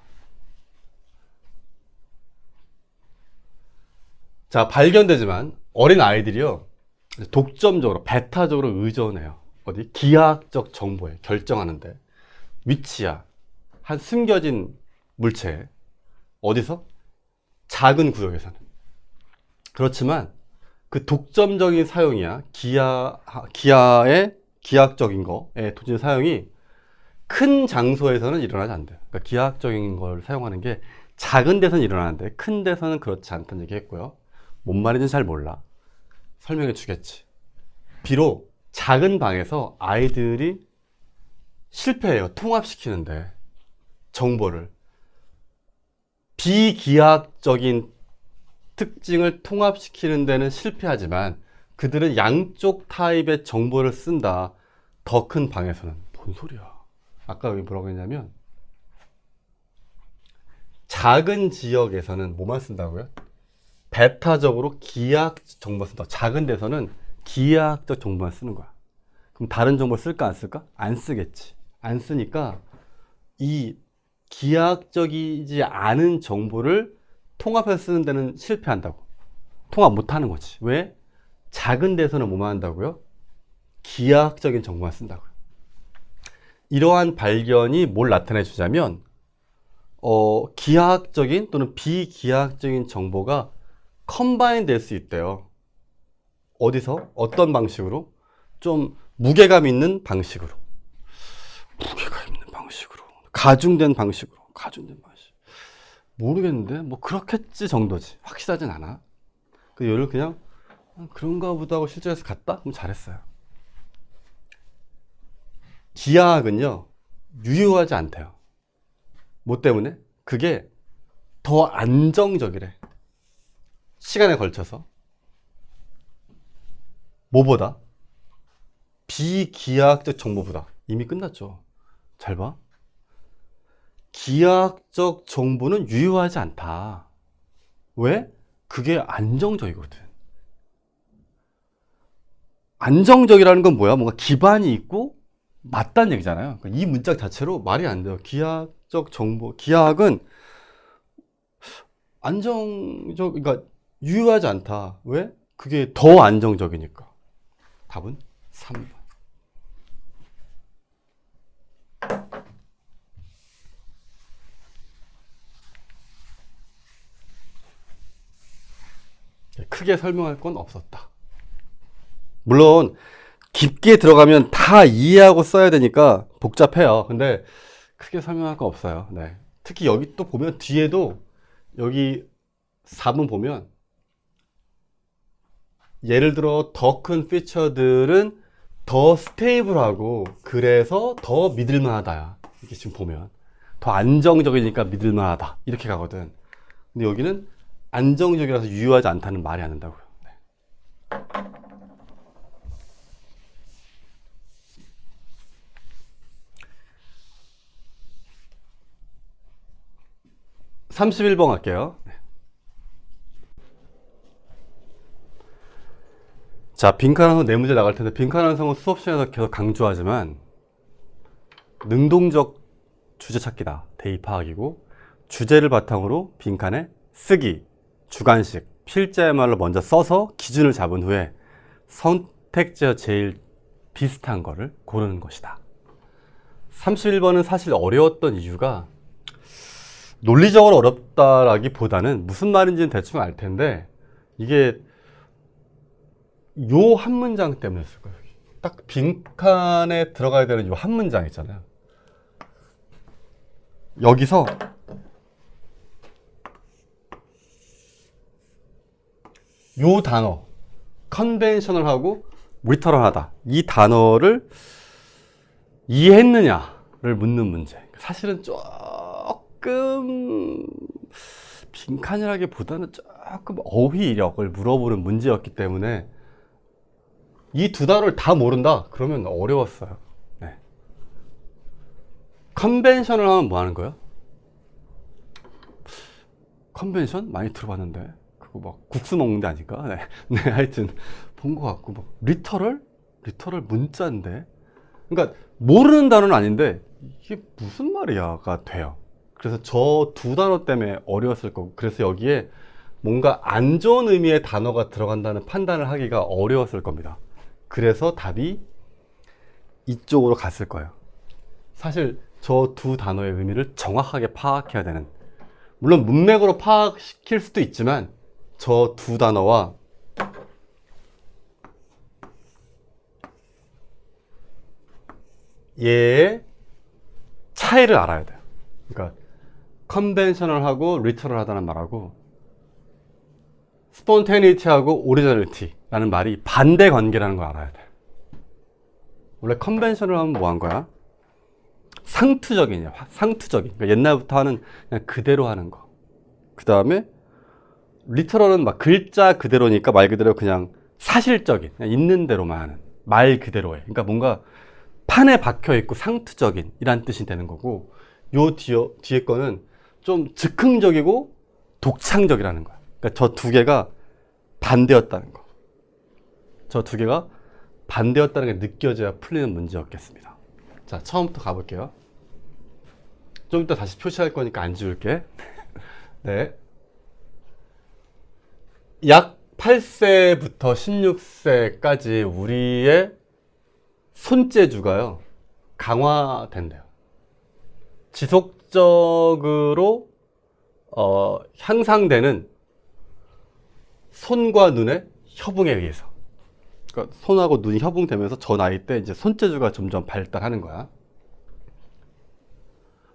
Speaker 1: 자, 발견되지만 어린 아이들이요 독점적으로 배타적으로 의존해요. 어디? 기하학적 정보에 결정하는데 위치야 한 숨겨진 물체 어디서? 작은 구역에서는. 그렇지만 그 독점적인 사용이야 기하의 기하학적인 거에 도진 사용이 큰 장소에서는 일어나지 않대요. 그러니까 기하학적인 걸 사용하는 게 작은 데서는 일어나는데 큰 데서는 그렇지 않다는 얘기 했고요. 뭔 말인지 잘 몰라. 설명해 주겠지. 비록 작은 방에서 아이들이 실패해요. 통합시키는데 정보를 비기하학적인 특징을 통합시키는 데는 실패하지만 그들은 양쪽 타입의 정보를 쓴다. 더 큰 방에서는. 뭔 소리야. 아까 여기 뭐라고 했냐면 작은 지역에서는 뭐만 쓴다고요? 베타적으로 기하학적 정보를 쓴다. 작은 데서는 기하학적 정보만 쓰는 거야. 그럼 다른 정보를 쓸까 안 쓸까? 안 쓰겠지. 안 쓰니까 이 기하학적이지 않은 정보를 통합해서 쓰는 데는 실패한다고. 통합 못하는 거지. 왜? 작은 데서는 뭐만 한다고요? 기하학적인 정보만 쓴다고요. 이러한 발견이 뭘 나타내 주자면 기하학적인 또는 비기하학적인 정보가 컴바인 될 수 있대요. 어디서? 어떤 방식으로? 좀 무게감 있는 방식으로. 무게감 있는 방식으로. 가중된 방식으로. 가중된 방식. 모르겠는데 뭐 그렇겠지 정도지. 확실하진 않아. 그 얘를 그냥 그런가 보다 하고 실제에서 갔다? 그럼 잘했어요. 기하학은요 유효하지 않대요. 뭐 때문에? 그게 더 안정적이래. 시간에 걸쳐서. 뭐보다? 비기하학적 정보보다. 이미 끝났죠. 잘 봐. 기하학적 정보는 유효하지 않다. 왜? 그게 안정적이거든. 안정적이라는 건 뭐야? 뭔가 기반이 있고 맞다는 얘기잖아요. 이 문장 자체로 말이 안 돼요. 기하학적 정보, 기하학은 안정적, 그러니까 유효하지 않다. 왜? 그게 더 안정적이니까. 답은 3번. 크게 설명할 건 없었다. 물론 깊게 들어가면 다 이해하고 써야 되니까 복잡해요. 근데 크게 설명할 거 없어요. 네. 특히 여기 또 보면 뒤에도 여기 4번 보면 예를 들어 더 큰 피처들은 더 스테이블하고 그래서 더 믿을만하다. 이렇게 지금 보면 더 안정적이니까 믿을만하다. 이렇게 가거든. 근데 여기는 안정적이라서 유효하지 않다는 말이 안 된다고요. 네. 31번 갈게요. 자, 빈칸완성 네 문제 나갈 텐데, 빈칸완성은 수업 시간에서 계속 강조하지만 능동적 주제 찾기다. 대입 파악이고, 주제를 바탕으로 빈칸에 쓰기, 주관식, 필자야말로 먼저 써서 기준을 잡은 후에 선택지와 제일 비슷한 거를 고르는 것이다. 31번은 사실 어려웠던 이유가 논리적으로 어렵다라기보다는 무슨 말인지는 대충 알 텐데, 이게 요 한 문장 때문이었을 거예요. 딱 빈칸에 들어가야 되는 요 한 문장 있잖아요. 여기서 요 단어, 컨벤셔널하고 리터럴하다, 이 단어를 이해했느냐를 묻는 문제. 사실은 조금 빈칸이라기보다는 조금 어휘 이력을 물어보는 문제였기 때문에 이 두 단어를 다 모른다? 그러면 어려웠어요. 네. 컨벤션을 하면 뭐 하는 거예요? 컨벤션? 많이 들어봤는데 그거 막 국수 먹는 데 아닐까? 네, 네, 하여튼 본 것 같고. 뭐 리터럴? 리터럴 문자인데, 그러니까 모르는 단어는 아닌데 이게 무슨 말이야가 돼요. 그래서 저 두 단어 때문에 어려웠을 거고, 그래서 여기에 뭔가 안 좋은 의미의 단어가 들어간다는 판단을 하기가 어려웠을 겁니다. 그래서 답이 이쪽으로 갔을 거예요. 사실 저 두 단어의 의미를 정확하게 파악해야 되는, 물론 문맥으로 파악시킬 수도 있지만 저 두 단어와 얘의 차이를 알아야 돼요. 그러니까 컨벤셔널하고 리터럴하다는 말하고 스폰테니티하고 오리지널리티라는 말이 반대 관계라는 걸 알아야 돼요. 원래 컨벤셔널 하면 뭐 한 거야? 상투적이냐, 상투적인. 그러니까 옛날부터 하는 그냥 그대로 하는 거. 그 다음에 리터럴은 막 글자 그대로니까 말 그대로 그냥 사실적인, 그냥 있는 대로만 하는, 말 그대로에. 그러니까 뭔가 판에 박혀 있고 상투적인 이란 뜻이 되는 거고, 요 뒤에 거는 좀 즉흥적이고 독창적이라는 거야. 그러니까 저 두 개가 반대였다는 거. 저 두 개가 반대였다는 게 느껴져야 풀리는 문제였겠습니다. 자, 처음부터 가볼게요. 좀 이따 다시 표시할 거니까 안 지울게. 네. 약 8세부터 16세까지 우리의 손재주가요, 강화된대요. 지속적으로 향상되는 손과 눈의 협응에 의해서. 그러니까 손하고 눈이 협응되면서 저 나이 때 이제 손재주가 점점 발달하는 거야.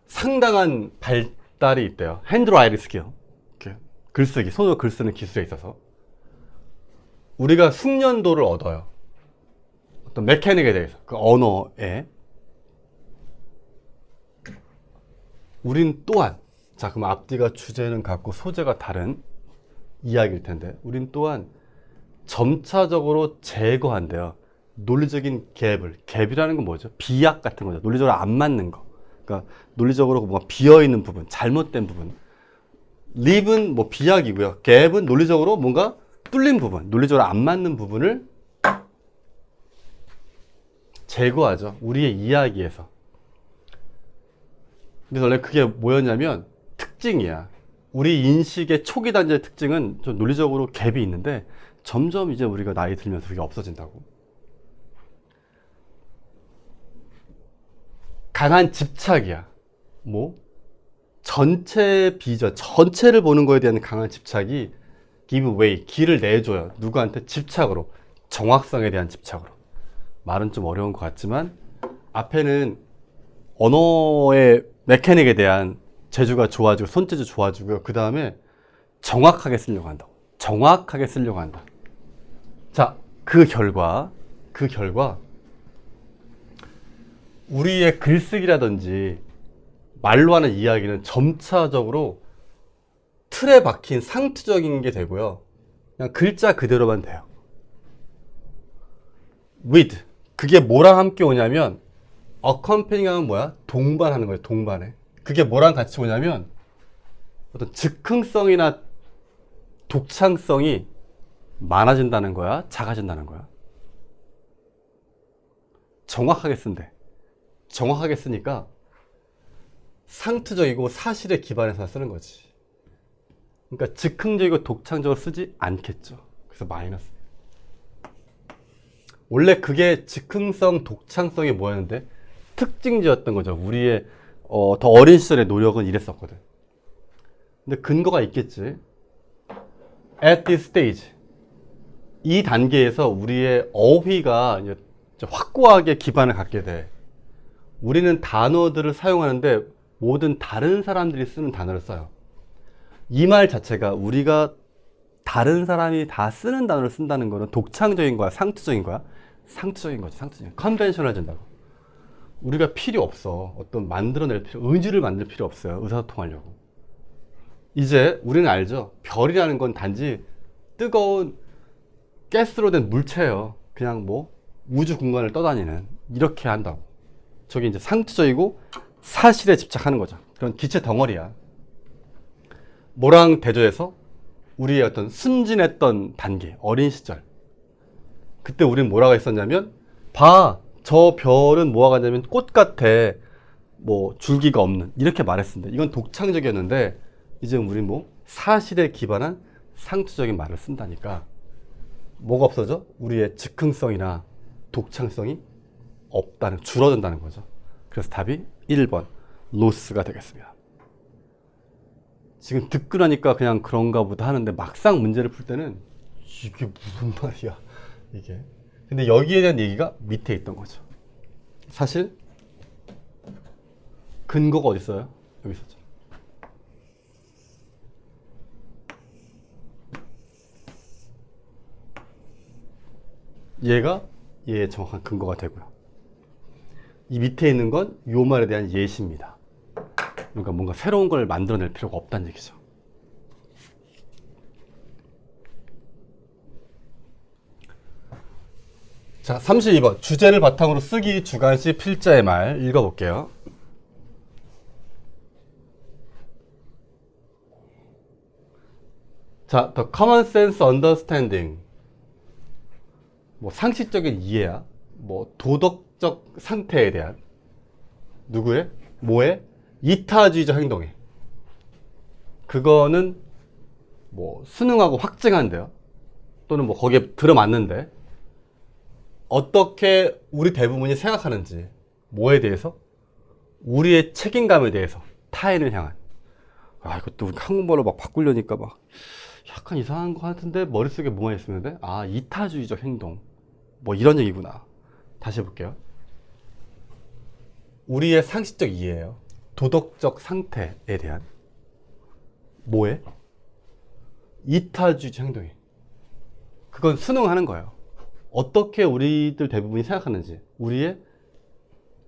Speaker 1: 상당한 발달이 있대요. 핸드라이팅 스킬. 글쓰기, 손으로 글 쓰는 기술에 있어서. 우리가 숙련도를 얻어요. 어떤 메커닉에 대해서, 그 언어에. 우린 또한, 자, 그럼 앞뒤가 주제는 같고 소재가 다른 이야기일 텐데, 우린 또한 점차적으로 제거한대요. 논리적인 갭이라는 건 뭐죠? 비약 같은 거죠. 논리적으로 안 맞는 거. 그러니까 논리적으로 뭔가 비어있는 부분, 잘못된 부분. 립은 뭐 비약이고요. 갭은 논리적으로 뭔가 뚫린 부분, 논리적으로 안 맞는 부분을 제거하죠. 우리의 이야기에서. 그래서 원래 그게 뭐였냐면 특징이야. 우리 인식의 초기 단계의 특징은 좀 논리적으로 갭이 있는데 점점 이제 우리가 나이 들면서 그게 없어진다고. 강한 집착이야. 뭐? 전체 비전, 전체를 보는 거에 대한 강한 집착이 give way, 길을 내줘요. 누구한테? 집착으로. 정확성에 대한 집착으로. 말은 좀 어려운 것 같지만 앞에는 언어의 메커닉에 대한 재주가 좋아지고 손재주 좋아지고요. 그 다음에 정확하게 쓰려고 한다고. 정확하게 쓰려고 한다. 자, 그 결과 우리의 글쓰기라든지 말로 하는 이야기는 점차적으로 틀에 박힌 상투적인 게 되고요. 그냥 글자 그대로만 돼요. with. 그게 뭐랑 함께 오냐면, accompanying 하면 뭐야? 동반하는 거예요, 동반해. 그게 뭐랑 같이 오냐면, 어떤 즉흥성이나 독창성이 많아진다는 거야? 작아진다는 거야? 정확하게 쓴대. 정확하게 쓰니까 상투적이고 사실에 기반해서 쓰는 거지. 그러니까 즉흥적이고 독창적으로 쓰지 않겠죠. 그래서 마이너스. 원래 그게 즉흥성, 독창성이 뭐였는데 특징지였던 거죠. 우리의 더 어린 시절의 노력은 이랬었거든. 근데 근거가 있겠지. At this stage, 이 단계에서 우리의 어휘가 이제 확고하게 기반을 갖게 돼. 우리는 단어들을 사용하는데 모든 다른 사람들이 쓰는 단어를 써요. 이 말 자체가 우리가 다른 사람이 다 쓰는 단어를 쓴다는 거는 독창적인 거야, 상투적인 거야? 상투적인 거지, 상투적인. 컨벤셔널해진다고. 우리가 필요 없어. 어떤 만들어낼 의지를 만들 필요 없어요. 의사소통하려고. 이제 우리는 알죠. 별이라는 건 단지 뜨거운 가스로 된 물체예요. 그냥 뭐 우주 공간을 떠다니는. 이렇게 한다고. 저게 이제 상투적이고 사실에 집착하는 거죠. 그런 기체 덩어리야. 뭐랑 대조해서 우리의 어떤 순진했던 단계, 어린 시절. 그때 우리는 뭐라고 했었냐면, 봐, 저 별은 뭐가 같냐면 꽃 같아. 뭐 줄기가 없는. 이렇게 말했습니다. 이건 독창적이었는데 이제 우리는 뭐 사실에 기반한 상투적인 말을 쓴다니까. 뭐가 없어져? 우리의 즉흥성이나 독창성이 없다는, 줄어든다는 거죠. 그래서 답이 1번 로스가 되겠습니다. 지금 듣고 나니까 그냥 그런가 보다 하는데 막상 문제를 풀 때는 이게 무슨 말이야 이게. 근데 여기에 대한 얘기가 밑에 있던 거죠. 사실 근거가 어디 있어요? 여기 있었죠. 얘가 얘의 정확한 근거가 되고요. 이 밑에 있는 건 요 말에 대한 예시입니다. 그러니까 뭔가 새로운 걸 만들어낼 필요가 없다는 얘기죠. 자, 32번. 주제를 바탕으로 쓰기 주관식 필자의 말 읽어볼게요. 자, the common sense understanding. 뭐 상식적인 이해야. 뭐 도덕적 상태에 대한. 누구의? 뭐의? 이타주의적 행동에. 그거는 뭐 수능하고 확증한대요. 또는 뭐 거기에 들어맞는데 어떻게 우리 대부분이 생각하는지, 뭐에 대해서? 우리의 책임감에 대해서, 타인을 향한. 아, 이것도 한국말로 막 바꾸려니까 막 약간 이상한 것 같은데 머릿속에 뭐만 있으면 돼? 아, 이타주의적 행동. 뭐 이런 얘기구나. 다시 해볼게요. 우리의 상식적 이해예요. 도덕적 상태에 대한. 뭐에? 이타주의적 행동이. 그건 수능하는 거예요. 어떻게 우리들 대부분이 생각하는지, 우리의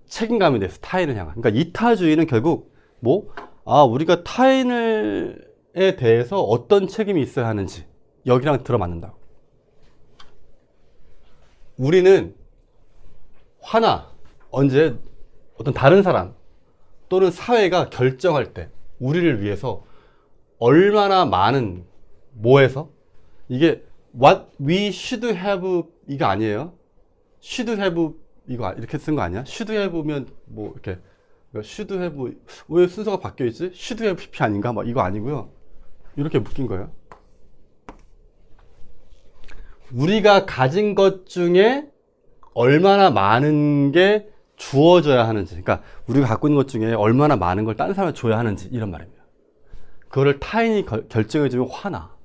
Speaker 1: 책임감에 대해서, 타인을 향한. 그러니까 이타주의는 결국 뭐? 아, 우리가 타인에 대해서 어떤 책임이 있어야 하는지 여기랑 들어맞는다고. 우리는 화나, 언제 어떤 다른 사람 또는 사회가 결정할 때 우리를 위해서 얼마나 많은, 뭐해서? 이게 what we should have 이거 아니에요? should have 이거 이렇게 쓴 거 아니야? should have면 뭐 이렇게 should have, 왜 순서가 바뀌어 있지? should have pp 아닌가? 막 이거 아니고요. 이렇게 묶인 거예요. 우리가 가진 것 중에 얼마나 많은 게 주어져야 하는지, 그러니까 우리가 갖고 있는 것 중에 얼마나 많은 걸 다른 사람한테 줘야 하는지, 이런 말입니다. 그거를 타인이 결정해주면 화나.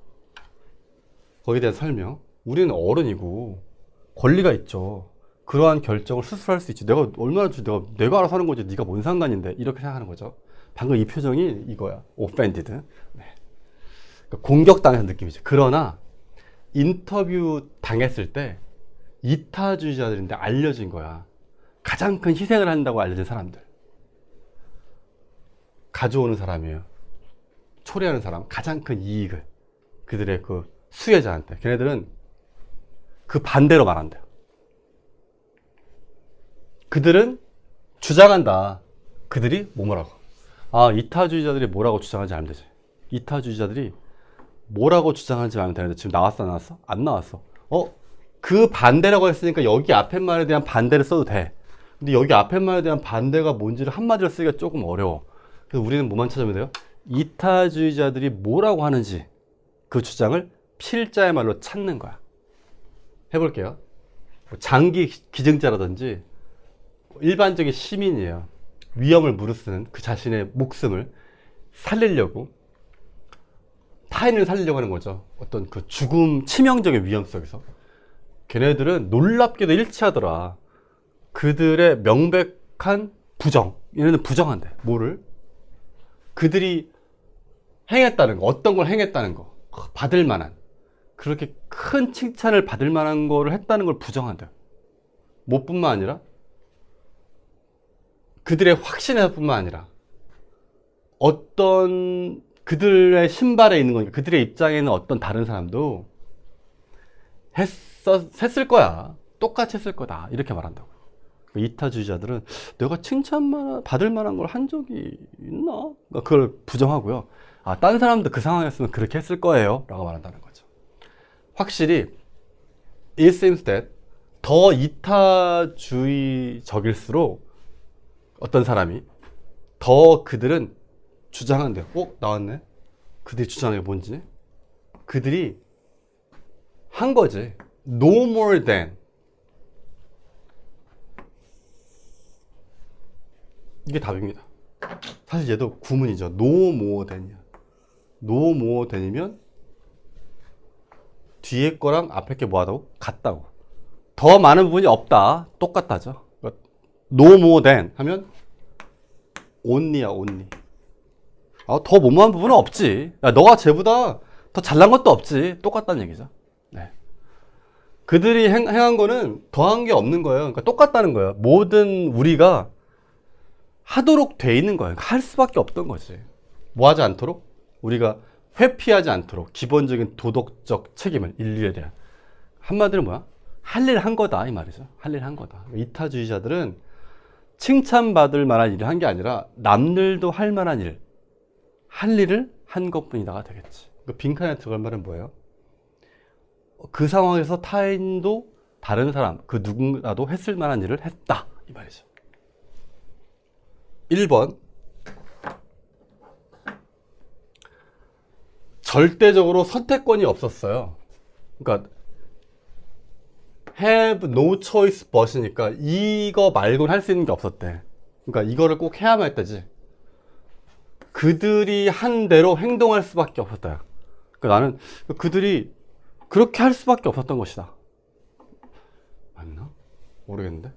Speaker 1: 거기에 대한 설명. 우리는 어른이고 권리가 있죠. 그러한 결정을 스스로 할 수 있지. 내가 얼마나 내가 알아서 하는 거지. 네가 뭔 상관인데. 이렇게 생각하는 거죠. 방금 이 표정이 이거야. offended. 네. 그러니까 공격당한 느낌이죠. 그러나 인터뷰 당했을 때 이타주의자들인데 알려진 거야. 가장 큰 희생을 한다고 알려진 사람들. 가져오는 사람이에요. 초래하는 사람, 가장 큰 이익을 그들의 그 수혜자한테, 걔네들은 그 반대로 말한대요. 그들은 주장한다. 그들이 뭐라고? 아, 이타주의자들이 뭐라고 주장하는지 알면 되지. 이타주의자들이 뭐라고 주장하는지 알면 되는데 지금 나왔어, 안 나왔어? 안 나왔어. 그 반대라고 했으니까 여기 앞에 말에 대한 반대를 써도 돼. 근데 여기 앞에 말에 대한 반대가 뭔지를 한마디로 쓰기가 조금 어려워. 그래서 우리는 뭐만 찾으면 돼요? 이타주의자들이 뭐라고 하는지 그 주장을 필자의 말로 찾는 거야. 해볼게요. 장기 기증자라든지 일반적인 시민이에요. 위험을 무릅쓰는 그 자신의 목숨을 살리려고, 타인을 살리려고 하는 거죠. 어떤 그 죽음, 치명적인 위험 속에서. 걔네들은 놀랍게도 일치하더라. 그들의 명백한 부정, 얘네는 부정한대. 뭐를? 그들이 행했다는 거, 어떤 걸 행했다는 거, 받을 만한, 그렇게 큰 칭찬을 받을 만한 거를 했다는 걸 부정한대요. 뭐뿐만 아니라 그들의 확신에서뿐만 아니라 어떤 그들의 신발에 있는 거니까 그들의 입장에는 어떤 다른 사람도 했을 거야. 똑같이 했을 거다. 이렇게 말한다고. 이타주의자들은 내가 칭찬 받을 만한 걸 한 적이 있나? 그걸 부정하고요. 아, 딴 사람도 그 상황이었으면 그렇게 했을 거예요. 라고 말한다는 거죠. 확실히 it seems that 더 이타주의적일수록 어떤 사람이 더 그들은 주장한대요. 나왔네. 그들이 주장하는 게 뭔지. 그들이 한 거지. No more than. 이게 답입니다. 사실 얘도 구문이죠. No more than이야. No more than이면 뒤에 거랑 앞에 게 뭐하다고? 같다고. 더 많은 부분이 없다. 똑같다죠. No more than 하면 only야, only. 더 못마한 부분은 없지. 야, 너가 쟤보다 더 잘난 것도 없지. 똑같다는 얘기죠. 네. 그들이 행한 거는 더한 게 없는 거예요. 그러니까 똑같다는 거예요. 모든 우리가 하도록 돼 있는 거예요. 그러니까 할 수밖에 없던 거지. 뭐 하지 않도록? 우리가 회피하지 않도록 기본적인 도덕적 책임을, 인류에 대한. 한마디로 뭐야? 할 일 한 거다 이 말이죠. 할 일 한 거다. 이타주의자들은 칭찬받을 만한 일을 한 게 아니라 남들도 할 만한 일, 할 일을 한 것뿐이다가 되겠지. 그 빈칸에 들어갈 말은 뭐예요? 그 상황에서 타인도 다른 사람, 그 누군가도 했을 만한 일을 했다 이 말이죠. 1번, 절대적으로 선택권이 없었어요. 그러니까 have no choice but이니까 이거 말고는 할 수 있는 게 없었대. 그러니까 이거를 꼭 해야만 했다지. 그들이 한 대로 행동할 수밖에 없었다. 그러니까 나는 그들이 그렇게 할 수밖에 없었던 것이다. 맞나? 모르겠는데.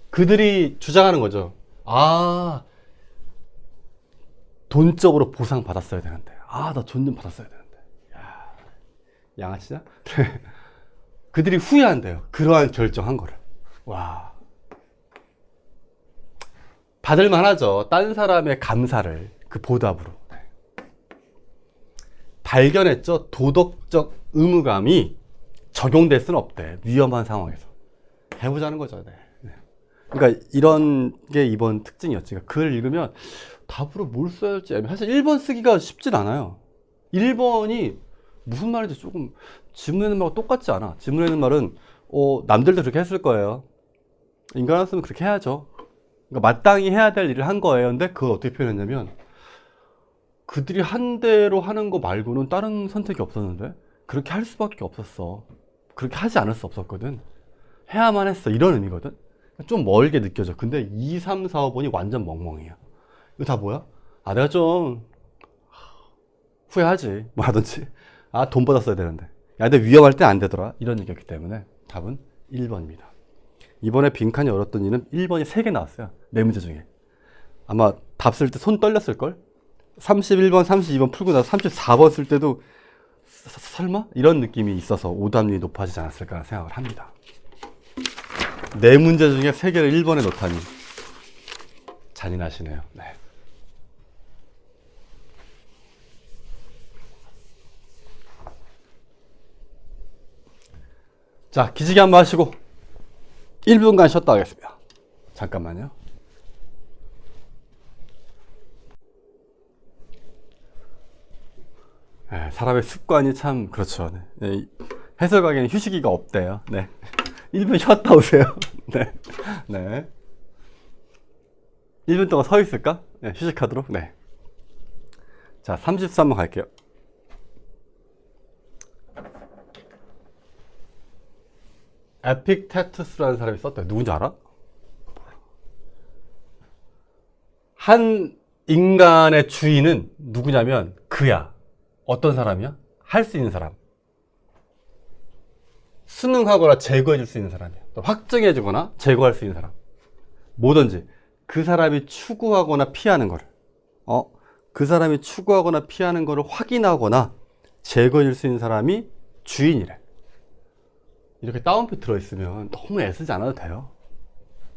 Speaker 1: 그들이 주장하는 거죠. 아, 돈적으로 보상 받았어야 되는데. 나 돈 좀 받았어야 되는데. 야, 양아치냐? 그들이 후회한대요. 그러한 결정한 거를. 와. 받을 만하죠. 딴 사람의 감사를 그 보답으로. 발견했죠. 도덕적 의무감이 적용될 수는 없대. 위험한 상황에서. 해보자는 거죠. 네. 그러니까 이런 게 이번 특징이었지. 그러니까 글을 읽으면 답으로 뭘 써야 할지 사실 1번 쓰기가 쉽진 않아요. 1번이 무슨 말인지 조금 지문에 있는 말과 똑같지 않아. 지문에 있는 말은 남들도 그렇게 했을 거예요. 인간으로서는 그렇게 해야죠. 그러니까 마땅히 해야 될 일을 한 거예요. 근데 그걸 어떻게 표현했냐면 그들이 한 대로 하는 거 말고는 다른 선택이 없었는데 그렇게 할 수밖에 없었어. 그렇게 하지 않을 수 없었거든. 해야만 했어. 이런 의미거든. 좀 멀게 느껴져. 근데 2, 3, 4, 5번이 완전 멍멍이야. 이거 다 뭐야? 내가 좀 후회하지. 뭐 하든지. 돈 받았어야 되는데. 야, 근데 위험할 때 안 되더라. 이런 얘기였기 때문에 답은 1번입니다. 이번에 빈칸이 어렵던 이는 1번이 3개 나왔어요. 4문제 중에. 아마 답 쓸 때 손 떨렸을걸? 31번, 32번 풀고 나서 34번 쓸 때도 설마? 이런 느낌이 있어서 오답률이 높아지지 않았을까 생각을 합니다. 4문제 중에 3개를 1번에 놓다니 잔인하시네요. 네. 자, 기지개 한번 하시고 1분간 쉬었다 하겠습니다. 잠깐만요. 네, 사람의 습관이 참 그렇죠. 네. 해설가게는 휴식기가 없대요. 네. 1분 쉬었다 오세요. 네. 네. 1분 동안 서 있을까? 네, 휴식하도록. 네. 자, 33번 갈게요. 에픽테투스라는 사람이 썼대요. 누군지 알아? 한 인간의 주인은 누구냐면 그야. 어떤 사람이야? 할 수 있는 사람. 수능하거나 제거해 줄 수 있는 사람이야. 확정해 주거나 제거할 수 있는 사람. 뭐든지 그 사람이 추구하거나 피하는 거를 그 사람이 추구하거나 피하는 거를 확인하거나 제거해 줄 수 있는 사람이 주인이래. 이렇게 다운표 들어있으면 너무 애쓰지 않아도 돼요.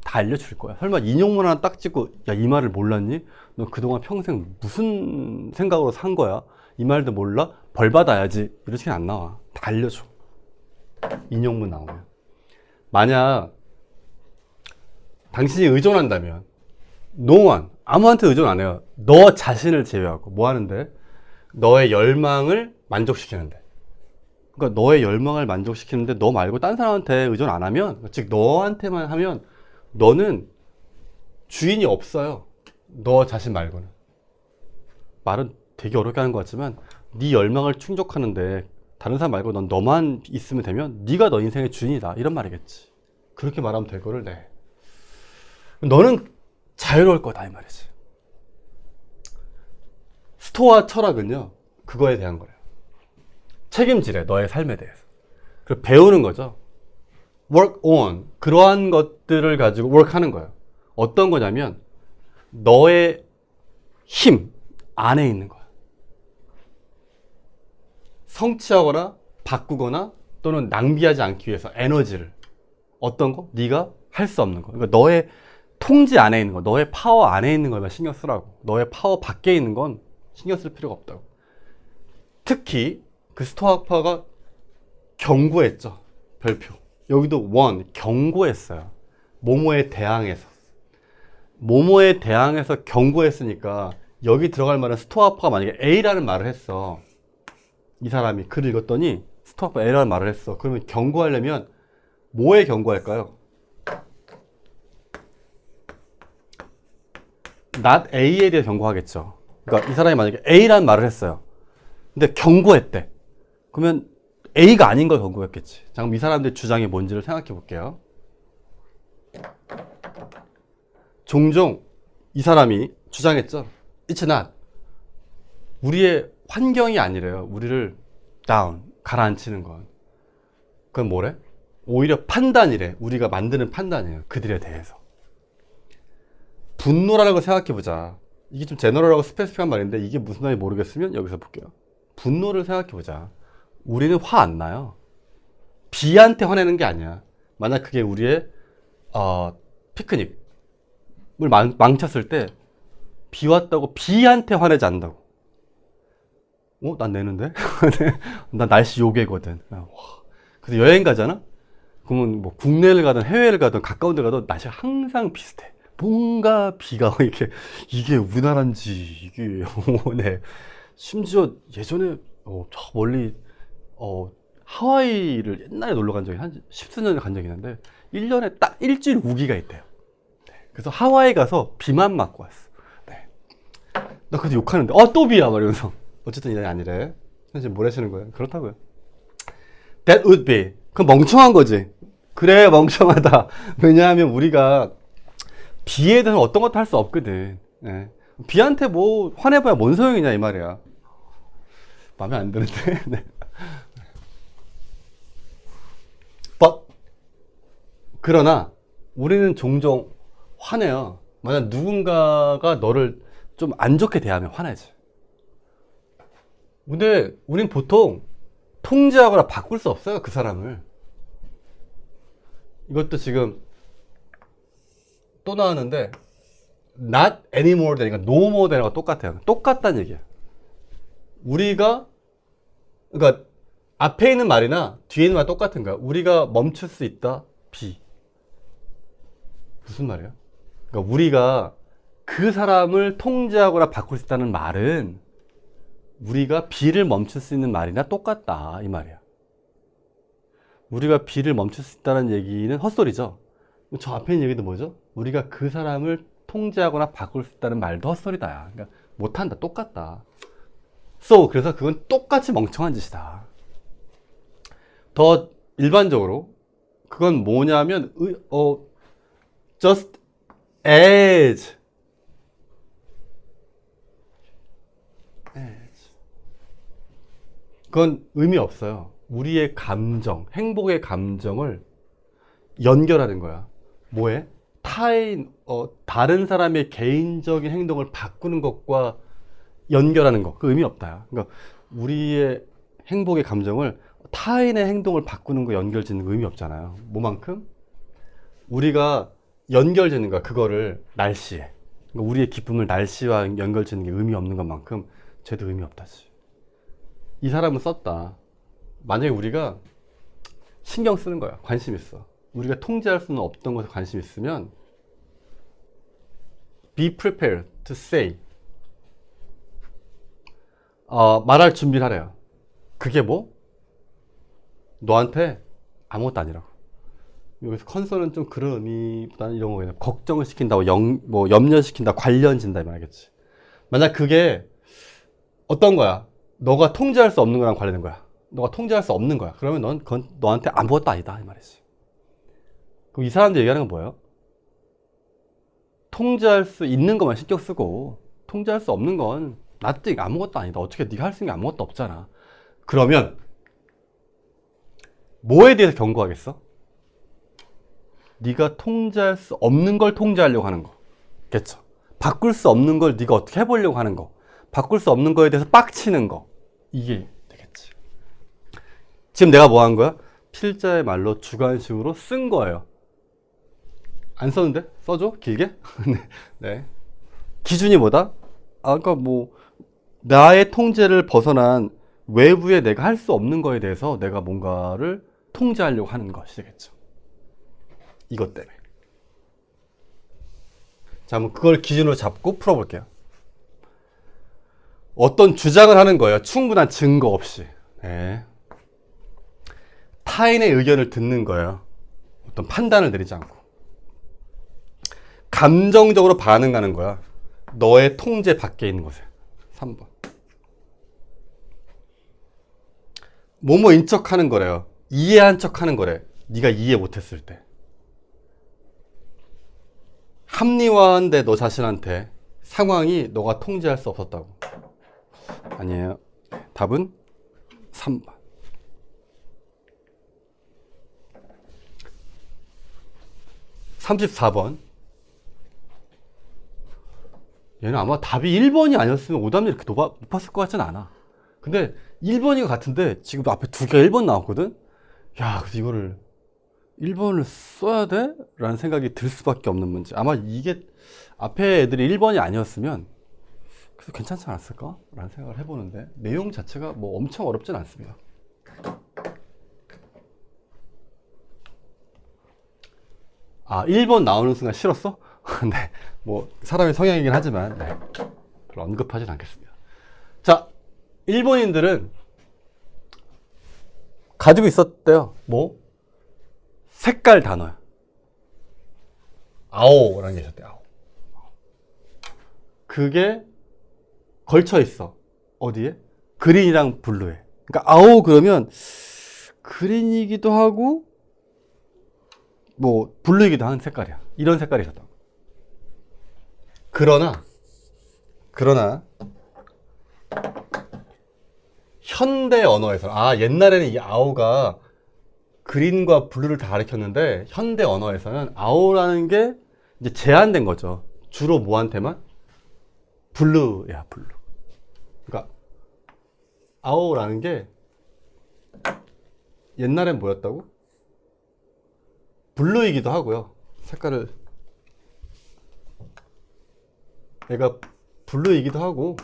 Speaker 1: 다 알려줄 거야. 설마 인용문 하나 딱 찍고 야, 이 말을 몰랐니? 너 그동안 평생 무슨 생각으로 산 거야? 이 말도 몰라? 벌 받아야지. 이렇게 안 나와. 다 알려줘. 인용문 나오면. 만약 당신이 의존한다면 no one, 아무한테 의존 안 해요. 너 자신을 제외하고 뭐 하는데? 너의 열망을 만족시키는데. 그러니까 너의 열망을 만족시키는데 너 말고 딴 사람한테 의존 안 하면, 즉 너한테만 하면 너는 주인이 없어요. 너 자신 말고는. 말은 되게 어렵게 하는 것 같지만 네 열망을 충족하는데 다른 사람 말고 넌 너만 있으면 되면 네가 너 인생의 주인이다 이런 말이겠지. 그렇게 말하면 될 거를 네. 너는 자유로울 거다 이 말이지. 스토아 철학은요 그거에 대한 거예요. 책임지래 너의 삶에 대해서. 그리고 배우는 거죠. work on 그러한 것들을 가지고 work 하는 거예요. 어떤 거냐면 너의 힘 안에 있는 거야. 성취하거나 바꾸거나 또는 낭비하지 않기 위해서 에너지를 어떤 거? 네가 할 수 없는 거. 그러니까 너의 통제 안에 있는 거, 너의 파워 안에 있는 것만 신경 쓰라고. 너의 파워 밖에 있는 건 신경 쓸 필요가 없다고. 특히 그 스토아파가 경고했죠. 별표. 여기도 원 경고했어요. 모모에 대항해서. 모모에 대항해서 경고했으니까 여기 들어갈 말은 스토아파가 만약에 A라는 말을 했어. 이 사람이 글을 읽었더니 스토아파 A라는 말을 했어. 그러면 경고하려면 뭐에 경고할까요? not A에 대해 경고하겠죠. 그러니까 이 사람이 만약에 A라는 말을 했어요. 근데 경고했대. 그러면 A가 아닌 걸 경고했겠지. 자, 그럼 이 사람들의 주장이 뭔지를 생각해 볼게요. 종종 이 사람이 주장했죠. It's not. 우리의 환경이 아니래요. 우리를 down, 가라앉히는 건. 그건 뭐래? 오히려 판단이래. 우리가 만드는 판단이에요. 그들에 대해서. 분노라는 걸 생각해 보자. 이게 좀 제너럴하고 스페시픽한 말인데 이게 무슨 말인지 모르겠으면 여기서 볼게요. 분노를 생각해 보자. 우리는 화 안 나요. B한테 화내는 게 아니야. 만약 그게 우리의 피크닉을 망쳤을 때 B 왔다고 B한테 화내지 않는다고. 난 내는데? 난 날씨 요괴거든. 그래서 여행 가잖아? 그러면 뭐 국내를 가든 해외를 가든 가까운 데 가든 날씨가 항상 비슷해. 뭔가 비가 이게 우리나라인지 이게 네. 심지어 예전에 저 멀리 하와이를 옛날에 놀러 간 적이 한 10수년에 간 적이 있는데 1년에 딱 일주일 우기가 있대요. 네. 그래서 하와이 가서 비만 맞고 왔어. 네. 나 그래서 욕하는데 또 비야 말이면서 어쨌든 이게 아니래. 선생님 뭘 하시는 거예요? 그렇다고요. That would be. 그건 멍청한 거지. 그래 멍청하다. 왜냐하면 우리가 비에 대해서 어떤 것도 할 수 없거든. 네. 비한테 뭐 화내봐야 뭔 소용이냐 이 말이야. 마음에 안 드는데. 네. But 그러나 우리는 종종 화내요. 만약 누군가가 너를 좀 안 좋게 대하면 화내지. 근데 우린 보통 통제하거나 바꿀 수 없어요. 그 사람을. 이것도 지금 또 나왔는데 not anymore 되니까 no more 되는 거 똑같아요. 똑같다는 얘기야. 우리가 그러니까 앞에 있는 말이나 뒤에 있는 말 똑같은 거야. 우리가 멈출 수 있다. be. 무슨 말이야? 그러니까 우리가 그 사람을 통제하거나 바꿀 수 있다는 말은 우리가 be를 멈출 수 있는 말이나 똑같다 이 말이야. 우리가 be를 멈출 수 있다는 얘기는 헛소리죠. 저 앞에 있는 얘기도 뭐죠? 우리가 그 사람을 통제하거나 바꿀 수 있다는 말도 헛소리다. 그러니까 못한다. 똑같다. 그래서 그건 똑같이 멍청한 짓이다. 더 일반적으로 그건 뭐냐면 just as 그건 의미 없어요. 우리의 감정, 행복의 감정을 연결하는 거야. 뭐에? 다른 사람의 개인적인 행동을 바꾸는 것과 연결하는 거. 그 의미 없다. 그러니까 우리의 행복의 감정을 타인의 행동을 바꾸는 거 연결짓는 거 의미 없잖아요. 뭐만큼? 우리가 연결짓는 거야. 그거를 날씨에. 그러니까 우리의 기쁨을 날씨와 연결짓는 게 의미 없는 것만큼 쟤도 의미 없다지. 이 사람은 썼다. 만약에 우리가 신경 쓰는 거야. 관심 있어. 우리가 통제할 수는 없던 것에 관심 있으면 be prepared to say 말할 준비를 하래요. 그게 뭐? 너한테 아무것도 아니라고. 여기서 컨설은 좀 그런 의미보다는 이런 거겠네. 걱정을 시킨다고 염려시킨다, 관련진다 이 말이겠지. 만약 그게 어떤 거야? 너가 통제할 수 없는 거랑 관련된 거야. 너가 통제할 수 없는 거야. 그러면 그건 너한테 아무것도 아니다 이 말이지. 그럼 이 사람들 얘기하는 건 뭐예요? 통제할 수 있는 것만 신경 쓰고 통제할 수 없는 건 nothing, 아무것도 아니다. 어떻게 네가 할 수 있는 게 아무것도 없잖아. 그러면 뭐에 대해서 경고하겠어? 네가 통제할 수 없는 걸 통제하려고 하는 거겠죠. 바꿀 수 없는 걸 네가 어떻게 해보려고 하는 거, 바꿀 수 없는 거에 대해서 빡치는 거, 이게 되겠지. 지금 내가 뭐 한 거야? 필자의 말로 주관식으로 쓴 거예요. 안 썼는데? 써줘? 길게? 네. 기준이 뭐다? 그러니까 나의 통제를 벗어난 외부에 내가 할 수 없는 거에 대해서 내가 뭔가를 통제하려고 하는 것이겠죠. 이것 때문에. 자, 한번 그걸 기준으로 잡고 풀어볼게요. 어떤 주장을 하는 거예요. 충분한 증거 없이. 네. 타인의 의견을 듣는 거예요. 어떤 판단을 내리지 않고. 감정적으로 반응하는 거야. 너의 통제 밖에 있는 것에. 3번. 뭐뭐인 척 하는 거래요. 이해한 척 하는 거래. 네가 이해 못했을 때. 합리화한데 너 자신한테 상황이 너가 통제할 수 없었다고. 아니에요. 답은 3번. 34번. 얘는 아마 답이 1번이 아니었으면 오답률 이렇게 높았을 것 같진 않아. 근데 1번인 것 같은데 지금 앞에 두 개가 1번 나왔거든? 야, 그래서 이거를 1번을 써야 돼? 라는 생각이 들 수밖에 없는 문제. 아마 이게 앞에 애들이 1번이 아니었으면 그래서 괜찮지 않았을까? 라는 생각을 해보는데 내용 자체가 뭐 엄청 어렵진 않습니다. 아, 1번 나오는 순간 싫었어? 네, 뭐 사람의 성향이긴 하지만 네, 별로 언급하진 않겠습니다. 자, 일본인들은 가지고 있었대요. 뭐? 색깔 단어야. 아오라는 게 있었대요. 아오. 그게 걸쳐 있어. 어디에? 그린이랑 블루에. 그러니까 아오 그러면 그린이기도 하고 뭐 블루이기도 한 색깔이야. 이런 색깔이 있었다고. 그러나 현대 언어에서 옛날에는 이 아오가 그린과 블루를 다 가리켰는데 현대 언어에서는 아오라는 게 이제 제한된 거죠. 주로 뭐한테만? 블루야, 블루. 그러니까 아오라는 게 옛날엔 뭐였다고? 블루이기도 하고요. 색깔을 얘가 블루이기도 하고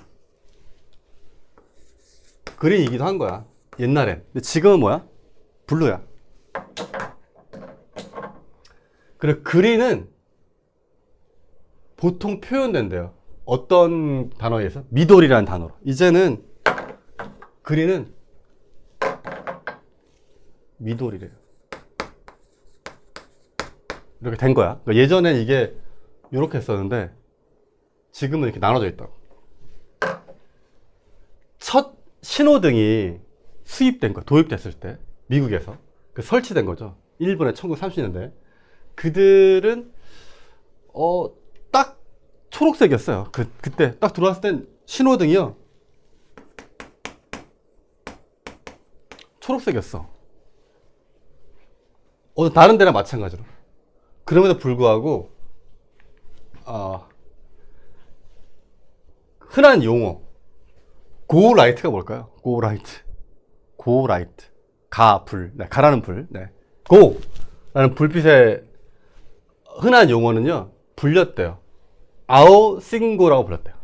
Speaker 1: 그린이기도 한 거야. 옛날엔. 근데 지금은 뭐야? 블루야. 그리고 그린은 보통 표현된대요. 어떤 단어에 의해서? 미도리라는 단어로. 이제는 그린은 미도리래요. 이렇게 된 거야. 그러니까 예전엔 이게 이렇게 했었는데 지금은 이렇게 나눠져 있다고. 첫 신호등이 수입된 거, 도입됐을 때 미국에서 설치된 거죠. 일본에 1930년대. 그들은 딱 초록색이었어요. 그때 딱 들어왔을 땐 신호등이요 초록색이었어. 다른 데랑 마찬가지로. 그럼에도 불구하고 흔한 용어 고라이트가 뭘까요? 고라이트 불, 네, 가라는 불. 네. 고라는 불빛의 흔한 용어는요 불렸대요. 아오 싱고라고 불렸대요.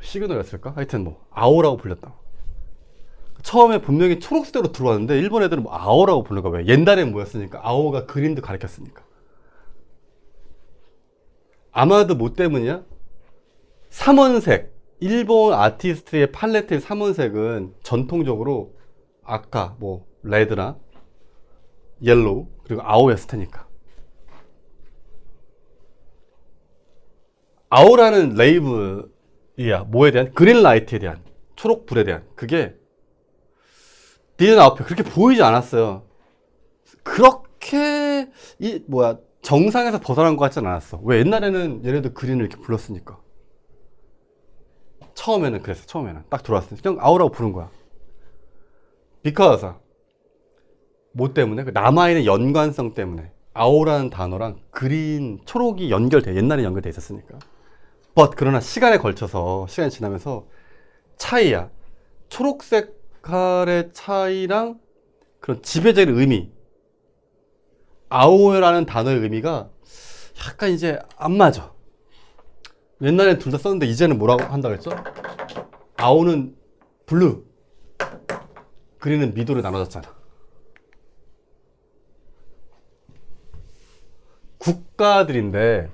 Speaker 1: 시그널이었을까? 하여튼 뭐 아오라고 불렸다고. 처음에 분명히 초록색으로 들어왔는데 일본 애들은 뭐 아오라고 부르는 거야. 왜? 옛날엔 뭐였으니까. 아오가 그린도 가리켰으니까. 아마도 뭐 때문이야? 삼원색. 일본 아티스트의 팔레트의 삼원색은 전통적으로 아까 뭐 레드나 옐로우 그리고 아오였을 테니까. 아오라는 레이브야. 뭐에 대한? 그린라이트에 대한, 초록불에 대한. 그게 디즈니 앞에 그렇게 보이지 않았어요. 그렇게 정상에서 벗어난 것 같지는 않았어. 왜? 옛날에는 얘네도 그린을 이렇게 불렀으니까. 처음에는 그랬어. 처음에는 딱 들어왔을 때 그냥 아오라고 부른 거야. because 뭐 때문에? 남아있는 연관성 때문에. 아오라는 단어랑 그린, 초록이 연결돼. 옛날에 연결돼 있었으니까. 그러나 시간에 걸쳐서, 시간이 지나면서 차이야. 초록색 색깔의 차이랑 그런 지배적인 의미, 아오라는 단어의 의미가 약간 이제 안 맞아. 옛날엔 둘 다 썼는데 이제는 뭐라고 한다고 했죠? 아오는 블루, 그린은 미도로 나눠졌잖아. 국가들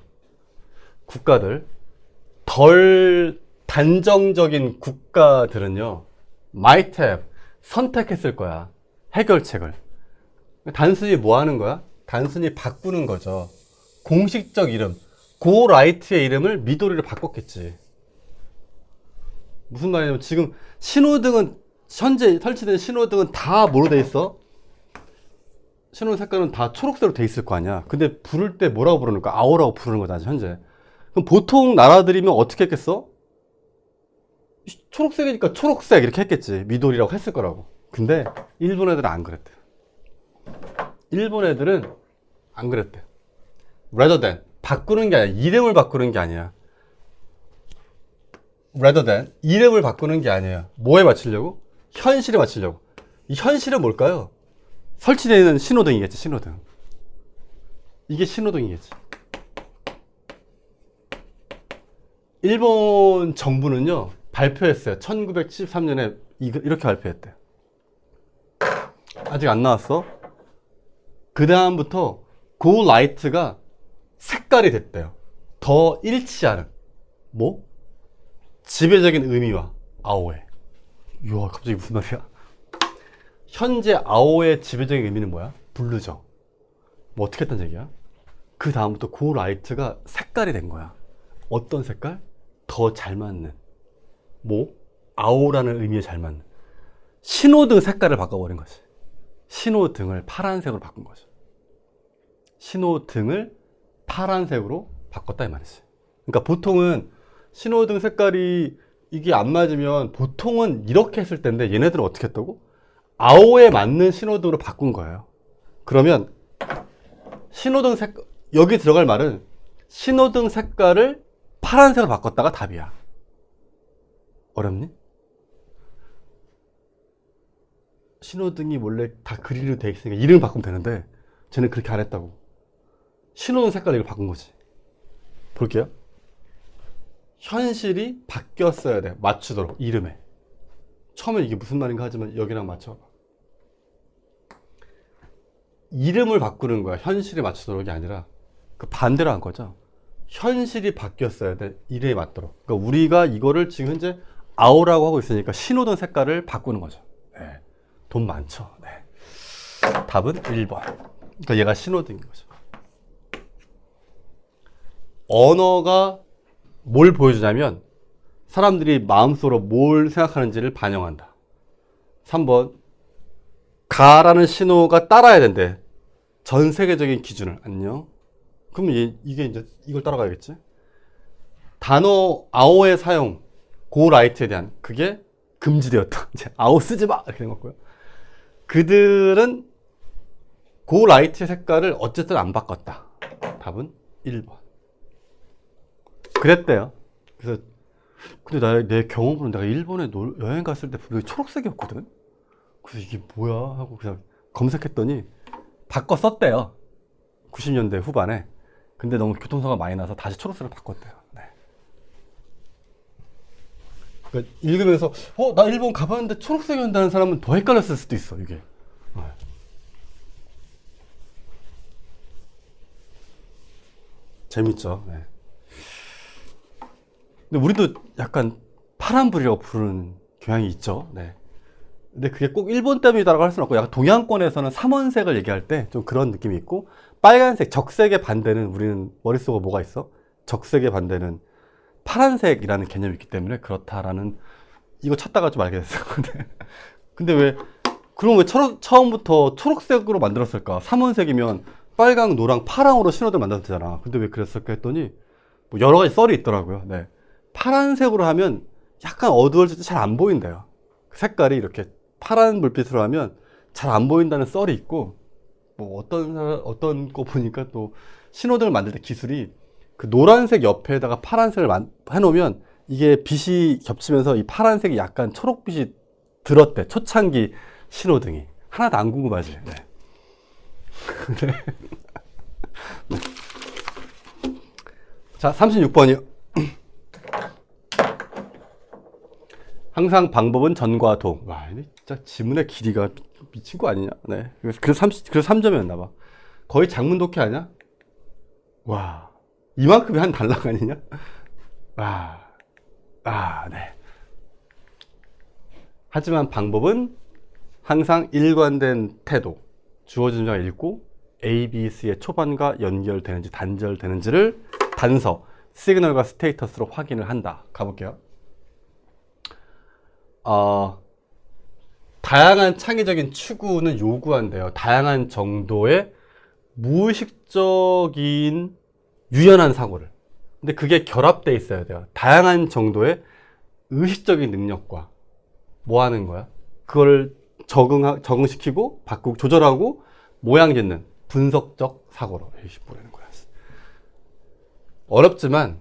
Speaker 1: 덜 단정적인 국가들은요 might have 선택했을 거야. 해결책을. 단순히 뭐 하는 거야? 단순히 바꾸는 거죠. 공식적 이름 고라이트의 이름을 미도리로 바꿨겠지. 무슨 말이냐면 지금 신호등은 현재 설치된 신호등은 다 뭐로 돼 있어? 신호 색깔은 다 초록색으로 돼 있을 거 아니야. 근데 부를 때 뭐라고 부르는가? 아오라고 부르는 거잖아 현재. 그럼 보통 나라들이면 어떻게 했겠어? 초록색이니까 초록색 이렇게 했겠지. 미도리라고 했을 거라고. 근데 일본 애들은 안 그랬대. 일본 애들은 안 그랬대. rather than 바꾸는 게 아니야. 이름을 바꾸는 게 아니야. rather than 이름을 바꾸는 게 아니야. 뭐에 맞추려고? 현실에 맞추려고. 이 현실은 뭘까요? 설치되어 있는 신호등이겠지. 신호등. 이게 신호등이겠지. 일본 정부는요 발표했어요. 1973년에 이렇게 발표했대요. 아직 안 나왔어. 그 다음부터 고 라이트가 색깔이 됐대요. 더 일치하는 뭐? 지배적인 의미와 아오의. 이야 갑자기 무슨 말이야? 현재 아오의 지배적인 의미는 뭐야? 블루죠. 뭐 어떻게 했단 얘기야? 그 다음부터 고 라이트가 색깔이 된 거야. 어떤 색깔? 더 잘 맞는 뭐? 아오라는 의미에 잘 맞는 신호등 색깔을 바꿔버린 거지. 신호등을 파란색으로 바꾼 거죠. 신호등을 파란색으로 바꿨다 이 말이지. 그러니까 보통은 신호등 색깔이 이게 안 맞으면 보통은 이렇게 했을 텐데 얘네들은 어떻게 했다고? 아오에 맞는 신호등으로 바꾼 거예요. 그러면 신호등 색깔, 여기 들어갈 말은 신호등 색깔을 파란색으로 바꿨다가 답이야. 어렵니? 신호등이 원래 다 그린으로 돼 있으니까 이름을 바꾸면 되는데 쟤는 그렇게 안 했다고. 신호등 색깔을 이걸 바꾼 거지. 볼게요. 현실이 바뀌었어야 돼. 맞추도록 이름에. 처음에 이게 무슨 말인가 하지만 여기랑 맞춰봐. 이름을 바꾸는 거야. 현실에 맞추도록이 아니라 그 반대로 한 거죠. 현실이 바뀌었어야 돼. 이래에 맞도록. 그러니까 우리가 이거를 지금 현재 아오라고 하고 있으니까 신호등 색깔을 바꾸는 거죠. 네. 돈 많죠. 네. 답은 1번. 그러니까 얘가 신호등인 거죠. 언어가 뭘 보여주냐면 사람들이 마음속으로 뭘 생각하는지를 반영한다. 3번. 가라는 신호가 따라야 된대. 전 세계적인 기준을. 안녕. 그럼 이게 이제 이걸 따라가야겠지? 단어 아오의 사용, 고라이트에 대한 그게 금지되었다. 이제 아오 쓰지 마! 이렇게 된 거고요. 그들은 고라이트의 색깔을 어쨌든 안 바꿨다. 답은 1번. 그랬대요. 그래서 근데 내 경험으로는 내가 일본에 여행 갔을 때 분명히 초록색이었거든. 그래서 이게 뭐야 하고 그냥 검색했더니 바꿔 썼대요. 90년대 후반에. 근데 너무 교통사고가 많이 나서 다시 초록색으로 바꿨대요. 네. 그러니까 읽으면서 나 일본 가봤는데 초록색이었다는 사람은 더 헷갈렸을 수도 있어. 이게. 재밌죠. 네. 근데 우리도 약간 파란불이라고 부르는 경향이 있죠. 네. 근데 그게 꼭 일본 때문이다라고 할 수는 없고, 약간 동양권에서는 삼원색을 얘기할 때 좀 그런 느낌이 있고, 빨간색, 적색의 반대는 우리는 머릿속에 뭐가 있어? 적색의 반대는 파란색이라는 개념이 있기 때문에 그렇다라는, 이거 찾다가 좀 알게 됐어요. 근데 왜, 그럼 왜 처음부터 초록색으로 만들었을까? 삼원색이면 빨강, 노랑, 파랑으로 신호등 만들었잖아 근데 왜 그랬을까 했더니, 뭐 여러 가지 썰이 있더라고요. 네. 파란색으로 하면 약간 어두워질 때 잘 안 보인대요. 색깔이 이렇게 파란 불빛으로 하면 잘 안 보인다는 썰이 있고, 뭐 어떤 거 보니까 또 신호등을 만들 때 기술이 그 노란색 옆에다가 파란색을 해놓으면 이게 빛이 겹치면서 이 파란색이 약간 초록빛이 들었대. 초창기 신호등이. 하나도 안 궁금하지? 네. 네. 네. 자, 36번이요. 항상 방법은 전과 동. 와, 진짜 지문의 길이가 미친 거 아니냐? 네. 그래서 3점이었나 봐. 거의 장문 독해 아니야? 와. 이만큼이 한 단락 아니냐? 와. 네. 하지만 방법은 항상 일관된 태도. 주어진 문장을 읽고 A, B, C의 초반과 연결되는지 단절되는지를 단서, 시그널과 스테이터스로 확인을 한다. 가볼게요. 다양한 창의적인 추구는 요구한대요. 다양한 정도의 무의식적인 유연한 사고를. 근데 그게 결합되어 있어야 돼요. 다양한 정도의 의식적인 능력과 뭐 하는 거야? 그걸 적응시키고 바꾸고 조절하고 모양 짓는 분석적 사고로 보내는 거야. 어렵지만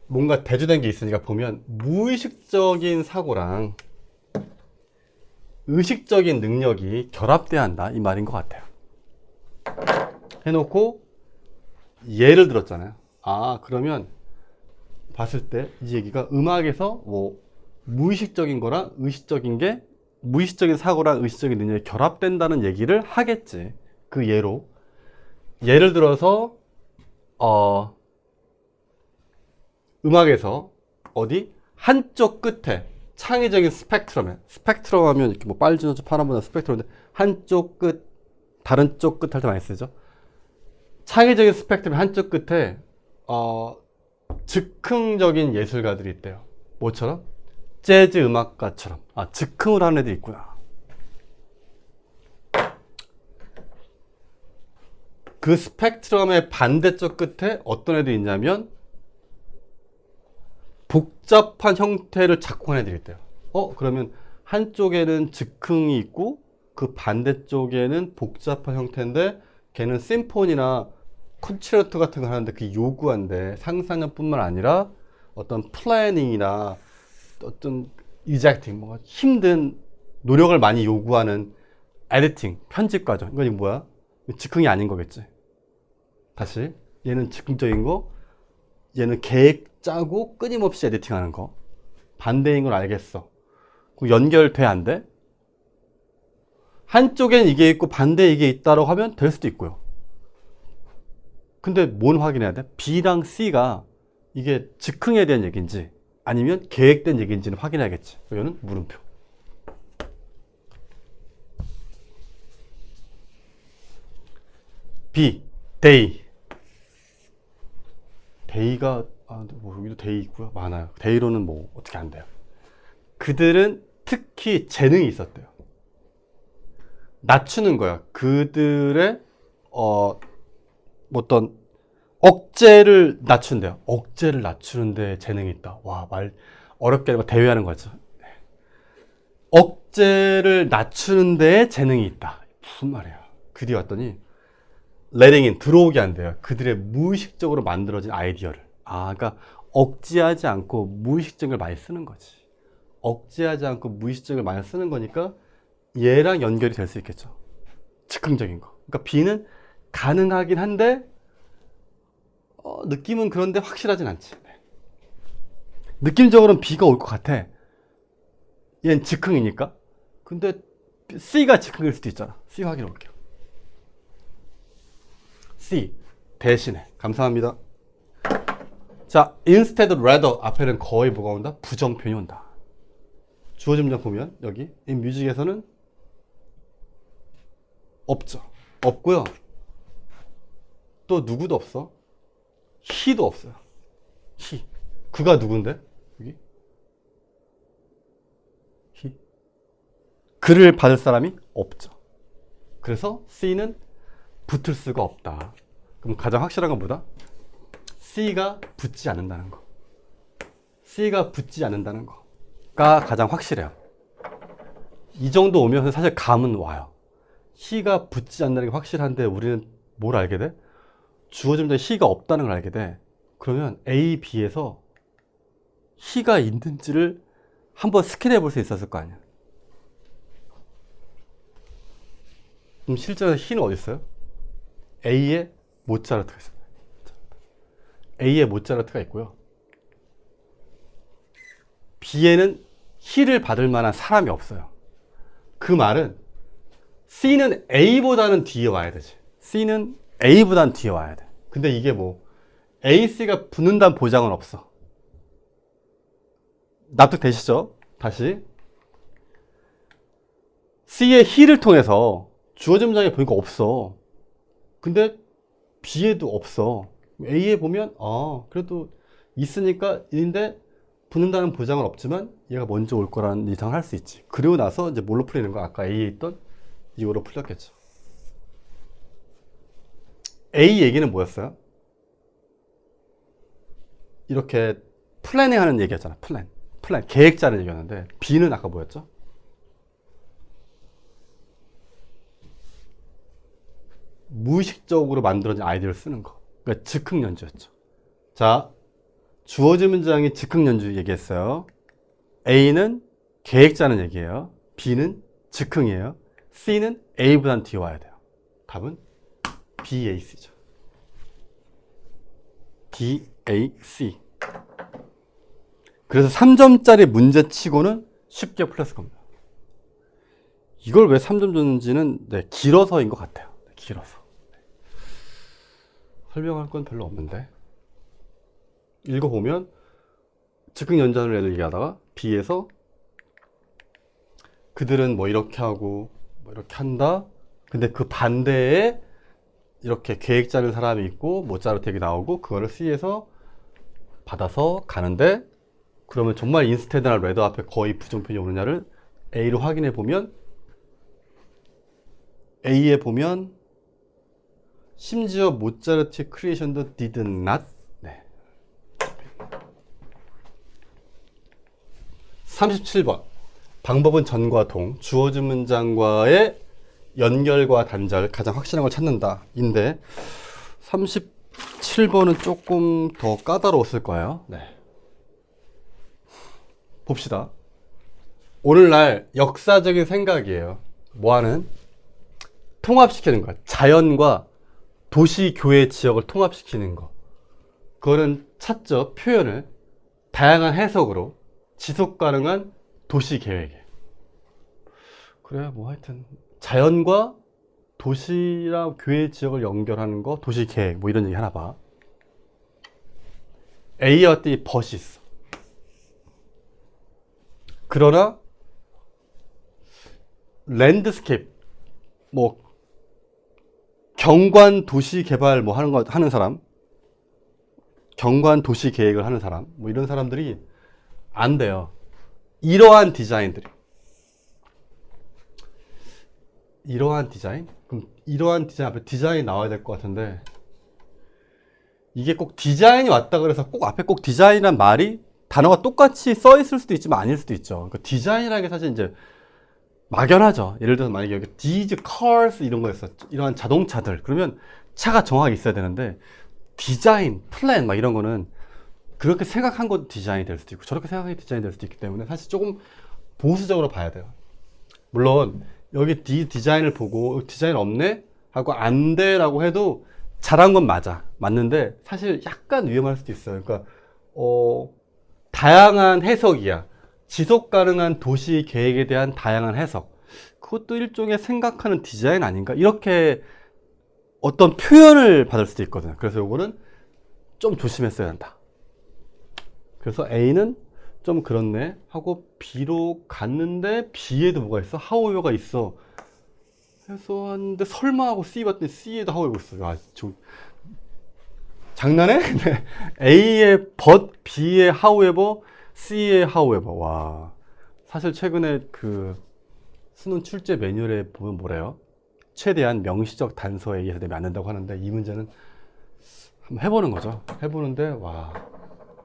Speaker 1: 뭔가 대조된 게 있으니까 보면 무의식적인 사고랑 의식적인 능력이 결합돼야 한다 이 말인 것 같아요. 해놓고 예를 들었잖아요. 그러면 봤을 때 이 얘기가 음악에서 뭐 무의식적인 거랑 의식적인 게 무의식적인 사고랑 의식적인 능력이 결합된다는 얘기를 하겠지. 그 예로 예를 들어서 음악에서 어디 한쪽 끝에 창의적인 스펙트럼 하면 이렇게 뭐 빨주노초 파란보다 스펙트럼인데 한쪽 끝 다른 쪽 끝 할 때 많이 쓰죠. 창의적인 스펙트럼 한쪽 끝에 즉흥적인 예술가들이 있대요. 뭐처럼? 재즈 음악가처럼. 즉흥을 하는 애들이 있구나. 그 스펙트럼의 반대쪽 끝에 어떤 애들이 있냐면 복잡한 형태를 작곡한 애들이 있대요. 그러면 한쪽에는 즉흥이 있고 그 반대쪽에는 복잡한 형태인데 걔는 심포니나 콘체르토 같은 걸 하는데 그게 요구한데 상상력뿐만 아니라 어떤 플래닝이나 어떤 이젝팅 뭔가 힘든 노력을 많이 요구하는 에디팅 편집 과정. 이건 뭐야? 즉흥이 아닌 거겠지. 다시 얘는 즉흥적인 거, 얘는 계획 짜고 끊임없이 에디팅하는 거. 반대인 걸 알겠어. 연결돼 안 돼? 한쪽엔 이게 있고 반대에 이게 있다라고 하면 될 수도 있고요. 근데 뭔 확인해야 돼? B랑 C가 이게 즉흥에 대한 얘기인지 아니면 계획된 얘기인지는 확인해야겠지. 이거는 물음표. B, day. day가 뭐 여기도 day 있고요. 많아요. day로는 뭐 어떻게 안 돼요. 그들은 특히 재능이 있었대요. 낮추는 거야. 그들의 어떤 억제를 낮춘대요. 억제를 낮추는데 재능이 있다. 와, 말 어렵게 하면 대회하는 거죠. 억제를 낮추는 데 재능이 있다. 무슨 말이야. 그 뒤에 왔더니 letting in, 들어오게 한대요. 그들의 무의식적으로 만들어진 아이디어를. 그러니까 억제하지 않고 무의식적을 많이 쓰는 거지. 억제하지 않고 무의식적을 많이 쓰는 거니까 얘랑 연결이 될 수 있겠죠. 즉흥적인 거. 그러니까 B는 가능하긴 한데 느낌은 그런데 확실하진 않지. 느낌적으로는 B가 올 것 같아. 얘는 즉흥이니까. 근데 C가 즉흥일 수도 있잖아. C 확인해 볼게요. C 대신에. 감사합니다. 자, instead rather 앞에는 거의 뭐가 온다? 부정표현이 온다. 주어 문장 보면 여기 이 뮤직에서는 없죠. 없고요. 또 누구도 없어. he도 없어요. he. 그가 누군데? 여기? he. 그를 받을 사람이 없죠. 그래서 C는 붙을 수가 없다. 그럼 가장 확실한 건 뭐다? C가 붙지 않는다는 거. C가 붙지 않는다는 거가 가장 확실해요. 이 정도 오면 사실 감은 와요. he가 붙지 않는다는 게 확실한데 우리는 뭘 알게 돼? 주어진 문장에 he가 없다는 걸 알게 돼. 그러면 A, B에서 he가 있는지를 한번 스캔해 볼 수 있었을 거 아니야. 그럼 실제로 he는 어디 있어요? A에 모차르트가 있어요. A에 모차르트가 있고요. B에는 he를 받을 만한 사람이 없어요. 그 말은 C는 A보다는 뒤에 와야 되지. C는 A보다는 뒤에 와야 돼. 근데 이게 뭐 A, C가 붙는다는 보장은 없어. 납득되시죠? 다시 C의 he를 통해서 주어진 문장에 보니까 없어. 근데 B에도 없어. A에 보면 그래도 있으니까 인데 붙는다는 보장은 없지만 얘가 먼저 올 거라는 예상을 할 수 있지. 그리고 나서 이제 뭘로 풀리는 거야? 아까 A에 있던 이거로 풀렸겠죠. A 얘기는 뭐였어요? 이렇게 플래닝 하는 얘기였잖아. 플랜 계획 짜는 얘기였는데 B는 아까 뭐였죠? 무의식적으로 만들어진 아이디어를 쓰는 거. 그러니까 즉흥 연주였죠. 자, 주어진 문장이 즉흥 연주 얘기했어요. A는 계획 짜는 얘기예요. B는 즉흥이에요. C는 A보단 뒤에 와야 돼요. 답은 BAC죠. BAC. 그래서 3점짜리 문제치고는 쉽게 풀렸을 겁니다. 이걸 왜 3점 줬는지는 길어서인 것 같아요. 길어서. 설명할 건 별로 없는데 읽어보면 즉흥 연주하는 애들 얘기하다가 B에서 그들은 뭐 이렇게 하고 뭐 이렇게 한다. 근데 그 반대에 이렇게 계획 짜는 사람이 있고 모차르트 얘기 나오고 그거를 C에서 받아서 가는데 그러면 정말 인스테드나 레더 앞에 거의 부정표현이 오느냐를 A로 확인해 보면 A에 보면 심지어 모차르트의 크리에이션도 did not. 네. 37번. 방법은 전과 동. 주어진 문장과의 연결과 단절. 가장 확실한 걸 찾는다. 인데 37번은 조금 더 까다로웠을 거예요. 네. 봅시다. 오늘날 역사적인 생각이에요. 뭐하는? 통합시키는 거야. 자연과 도시, 교회, 지역을 통합시키는 거. 그거는 찾죠. 표현을 다양한 해석으로 지속 가능한 도시 계획에. 그래 뭐 하여튼 자연과 도시랑 교외 지역을 연결하는 거, 도시 계획 뭐 이런 얘기 하나 봐. A와 D이 벗이 있어. 그러나 랜드스케이프 뭐 경관 도시 개발 뭐 하는 사람, 경관 도시 계획을 하는 사람, 뭐 이런 사람들이 안 돼요. 이러한 디자인들이. 이러한 디자인? 그럼 이러한 디자인 앞에 디자인이 나와야 될 것 같은데, 이게 꼭 디자인이 왔다 그래서 꼭 앞에 꼭 디자인이란 말이 단어가 똑같이 써 있을 수도 있지만 아닐 수도 있죠. 그러니까 디자인이라는 게 사실 이제 막연하죠. 예를 들어서 만약에 여기 these cars 이런 거였어. 이러한 자동차들. 그러면 차가 정확하게 있어야 되는데, 디자인, 플랜 막 이런 거는 그렇게 생각한 것도 디자인이 될 수도 있고 저렇게 생각한 게 디자인이 될 수도 있기 때문에 사실 조금 보수적으로 봐야 돼요. 물론 여기 디자인을 보고 디자인 없네? 하고 안 돼라고 해도 잘한 건 맞는데 사실 약간 위험할 수도 있어요. 그러니까 다양한 해석이야. 지속 가능한 도시 계획에 대한 다양한 해석. 그것도 일종의 생각하는 디자인 아닌가? 이렇게 어떤 표현을 받을 수도 있거든요. 그래서 요거는 좀 조심했어야 한다. 그래서 A는 좀 그렇네 하고 B로 갔는데 B에도 뭐가 있어? however가 있어. 해서 하는데 설마 하고 C 봤더니 C에도 however 있어. 아, 장난해? A의 but, B의 however, C의 however. 와, 사실 최근에 그 수능 출제 매뉴얼에 보면 뭐래요? 최대한 명시적 단서에 의해서 내면 안 된다고 하는데, 이 문제는 한번 해보는 거죠. 해보는데 와,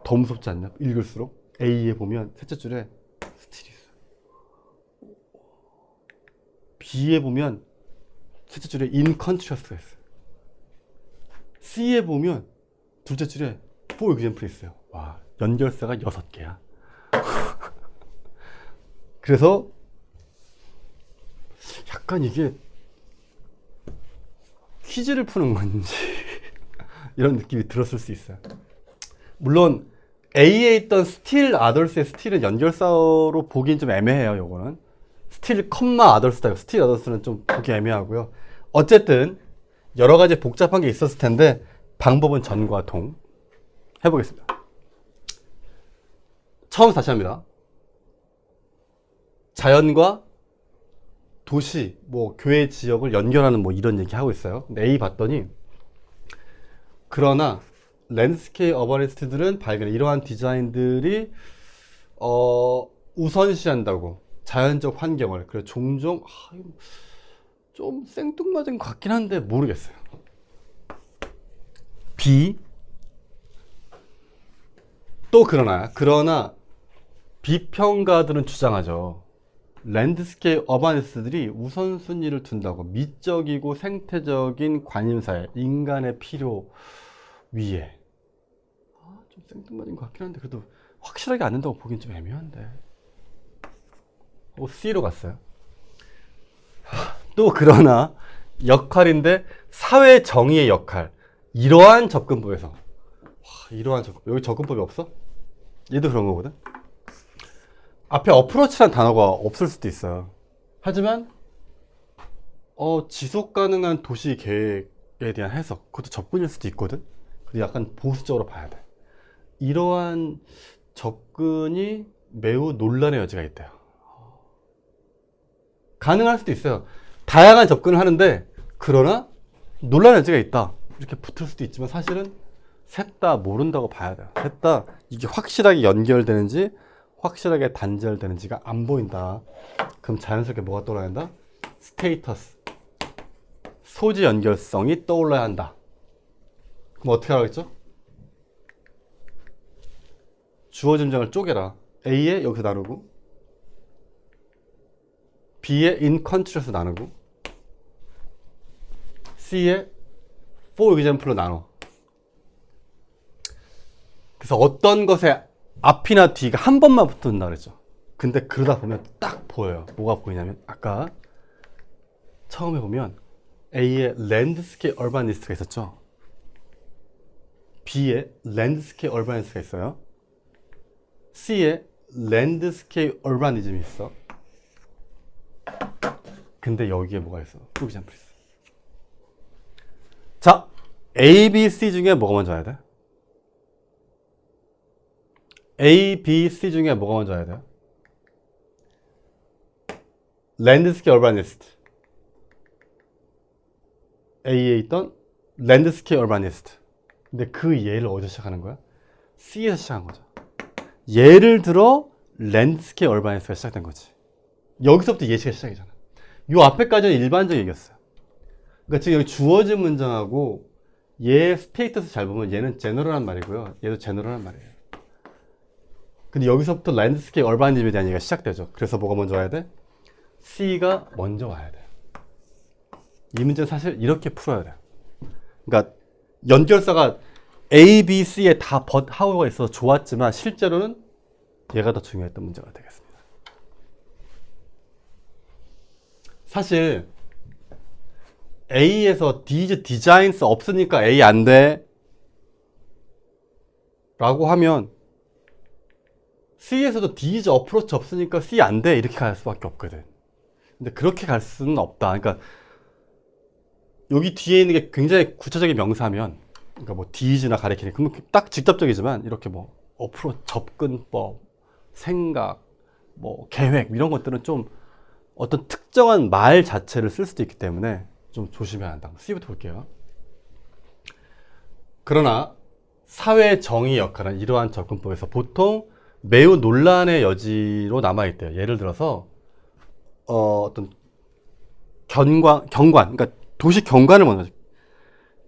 Speaker 1: 더 무섭지 않냐? 읽을수록. A에 보면 셋째 줄에 스틸이 있어요. B에 보면 셋째 줄에 in contrast가 있어요. C에 보면 둘째 줄에 for example이 있어요. 와, 연결사가 6개야. 그래서 약간 이게 퀴즈를 푸는 건지 이런 느낌이 들었을 수 있어요. 물론 A에 있던 still others의 still은 연결사로 보기엔 좀 애매해요. 요거는 still, others다. still others는 좀 보기 애매하고요. 어쨌든 여러 가지 복잡한 게 있었을 텐데 방법은 전과 동. 해보겠습니다. 처음 다시 합니다. 자연과 도시, 뭐 교외 지역을 연결하는 뭐 이런 얘기 하고 있어요. 근데 A 봤더니, 그러나 랜드스케이프 어바니스트들은 발견해 이러한 디자인들이 우선시한다고 자연적 환경을. 그래서 종종 좀 생뚱맞은 것 같긴 한데 모르겠어요. B 또 그러나 비평가들은 주장하죠. 랜드스케이프 어바니스트들이 우선순위를 둔다고. 미적이고 생태적인 관심사에, 인간의 필요 위에. 좀 생뚱맞은 것 같긴 한데 그래도 확실하게 안 된다고 보긴 좀 애매한데. C로 갔어요. 또 그러나 역할인데 사회 정의의 역할. 이러한 접근법에서. 이러한 접근법. 여기 접근법이 없어? 얘도 그런 거거든. 앞에 어프로치란 단어가 없을 수도 있어요. 하지만 지속 가능한 도시 계획에 대한 해석, 그것도 접근일 수도 있거든. 근데 약간 보수적으로 봐야 돼. 이러한 접근이 매우 논란의 여지가 있대요. 가능할 수도 있어요. 다양한 접근을 하는데 그러나 논란의 여지가 있다. 이렇게 붙을 수도 있지만 사실은 셋 다 모른다고 봐야 돼요. 셋 다 이게 확실하게 연결되는지 확실하게 단절되는지가 안 보인다. 그럼 자연스럽게 뭐가 떠올라야 한다? 스테이터스, 소지 연결성이 떠올라야 한다. 그럼 어떻게 하라겠죠? 주어 짐작을 쪼개라. A에 여기서 나누고, B에 in contrast 나누고, C에 for example로 나눠. 그래서 어떤 것에 앞이나 뒤가 한 번만 붙는다 그랬죠. 근데 그러다 보면 딱 보여요. 뭐가 보이냐면 아까 처음에 보면 A에 랜드스케이프 얼바니스트가 있었죠. B에 랜드스케이프 얼바니스트가 있어요. C에 랜드스케이프 얼바니즘이 있어. 근데 여기에 뭐가 있어? for example 있어. 자, A, B, C 중에 뭐가 먼저 와야 돼? A, B, C 중에 뭐가 먼저 와야 돼요? 랜드스케이프 얼바니스트. A에 있던 랜드스케이프 얼바니스트. 근데 그 예를 어디서 시작하는 거야? C에서 시작한 거죠. 예를 들어 랜드스케이프 얼바니스트가 시작된 거지. 여기서부터 예시가 시작이잖아. 요 앞에까지는 일반적 얘기였어요. 그러니까 지금 여기 주어진 문장하고 얘 스테이터스 잘 보면 얘는 제너럴한 말이고요. 얘도 제너럴한 말이에요. 근데 여기서부터 랜드스케이프 얼바니즘에 대한 얘기가 시작되죠. 그래서 뭐가 먼저 와야 돼? C가 먼저 와야 돼. 이 문제는 사실 이렇게 풀어야 돼. 그러니까 연결사가 A, B, C에 다 but, how가 있어서 좋았지만 실제로는 얘가 더 중요했던 문제가 되겠습니다. 사실 A에서 these designs 없으니까 A 안 돼 라고 하면 C에서도 these approach 없으니까 C 안 돼 이렇게 갈 수밖에 없거든. 근데 그렇게 갈 수는 없다. 그러니까 여기 뒤에 있는 게 굉장히 구체적인 명사면, 그러니까 뭐 these나 가리키는 그건 딱 직접적이지만 이렇게 뭐 approach, 접근법, 생각, 뭐 계획 이런 것들은 좀 어떤 특정한 말 자체를 쓸 수도 있기 때문에 좀 조심해야 한다. C부터 볼게요. 그러나 사회 정의 역할은 이러한 접근법에서 보통 매우 논란의 여지로 남아있대요. 예를 들어서 어떤 경관, 그러니까 도시 경관을 먼저,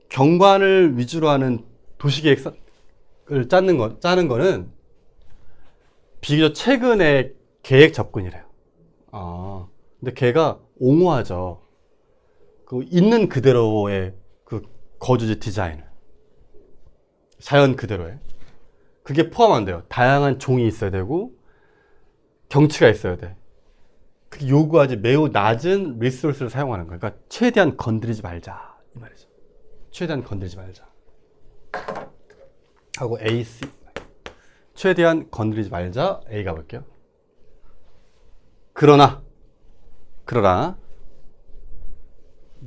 Speaker 1: 경관을 위주로 하는 도시계획을 짜는 거는 비교적 최근의 계획 접근이래요. 근데 걔가 옹호하죠. 그 있는 그대로의 그 거주지 디자인을. 자연 그대로의. 그게 포함 안 돼요. 다양한 종이 있어야 되고, 경치가 있어야 돼. 그게 요구하지 매우 낮은 리소스를 사용하는 거예요. 그러니까 최대한 건드리지 말자. 이 말이죠. 최대한 건드리지 말자. 하고 A, C. 최대한 건드리지 말자. A 가볼게요. 그러나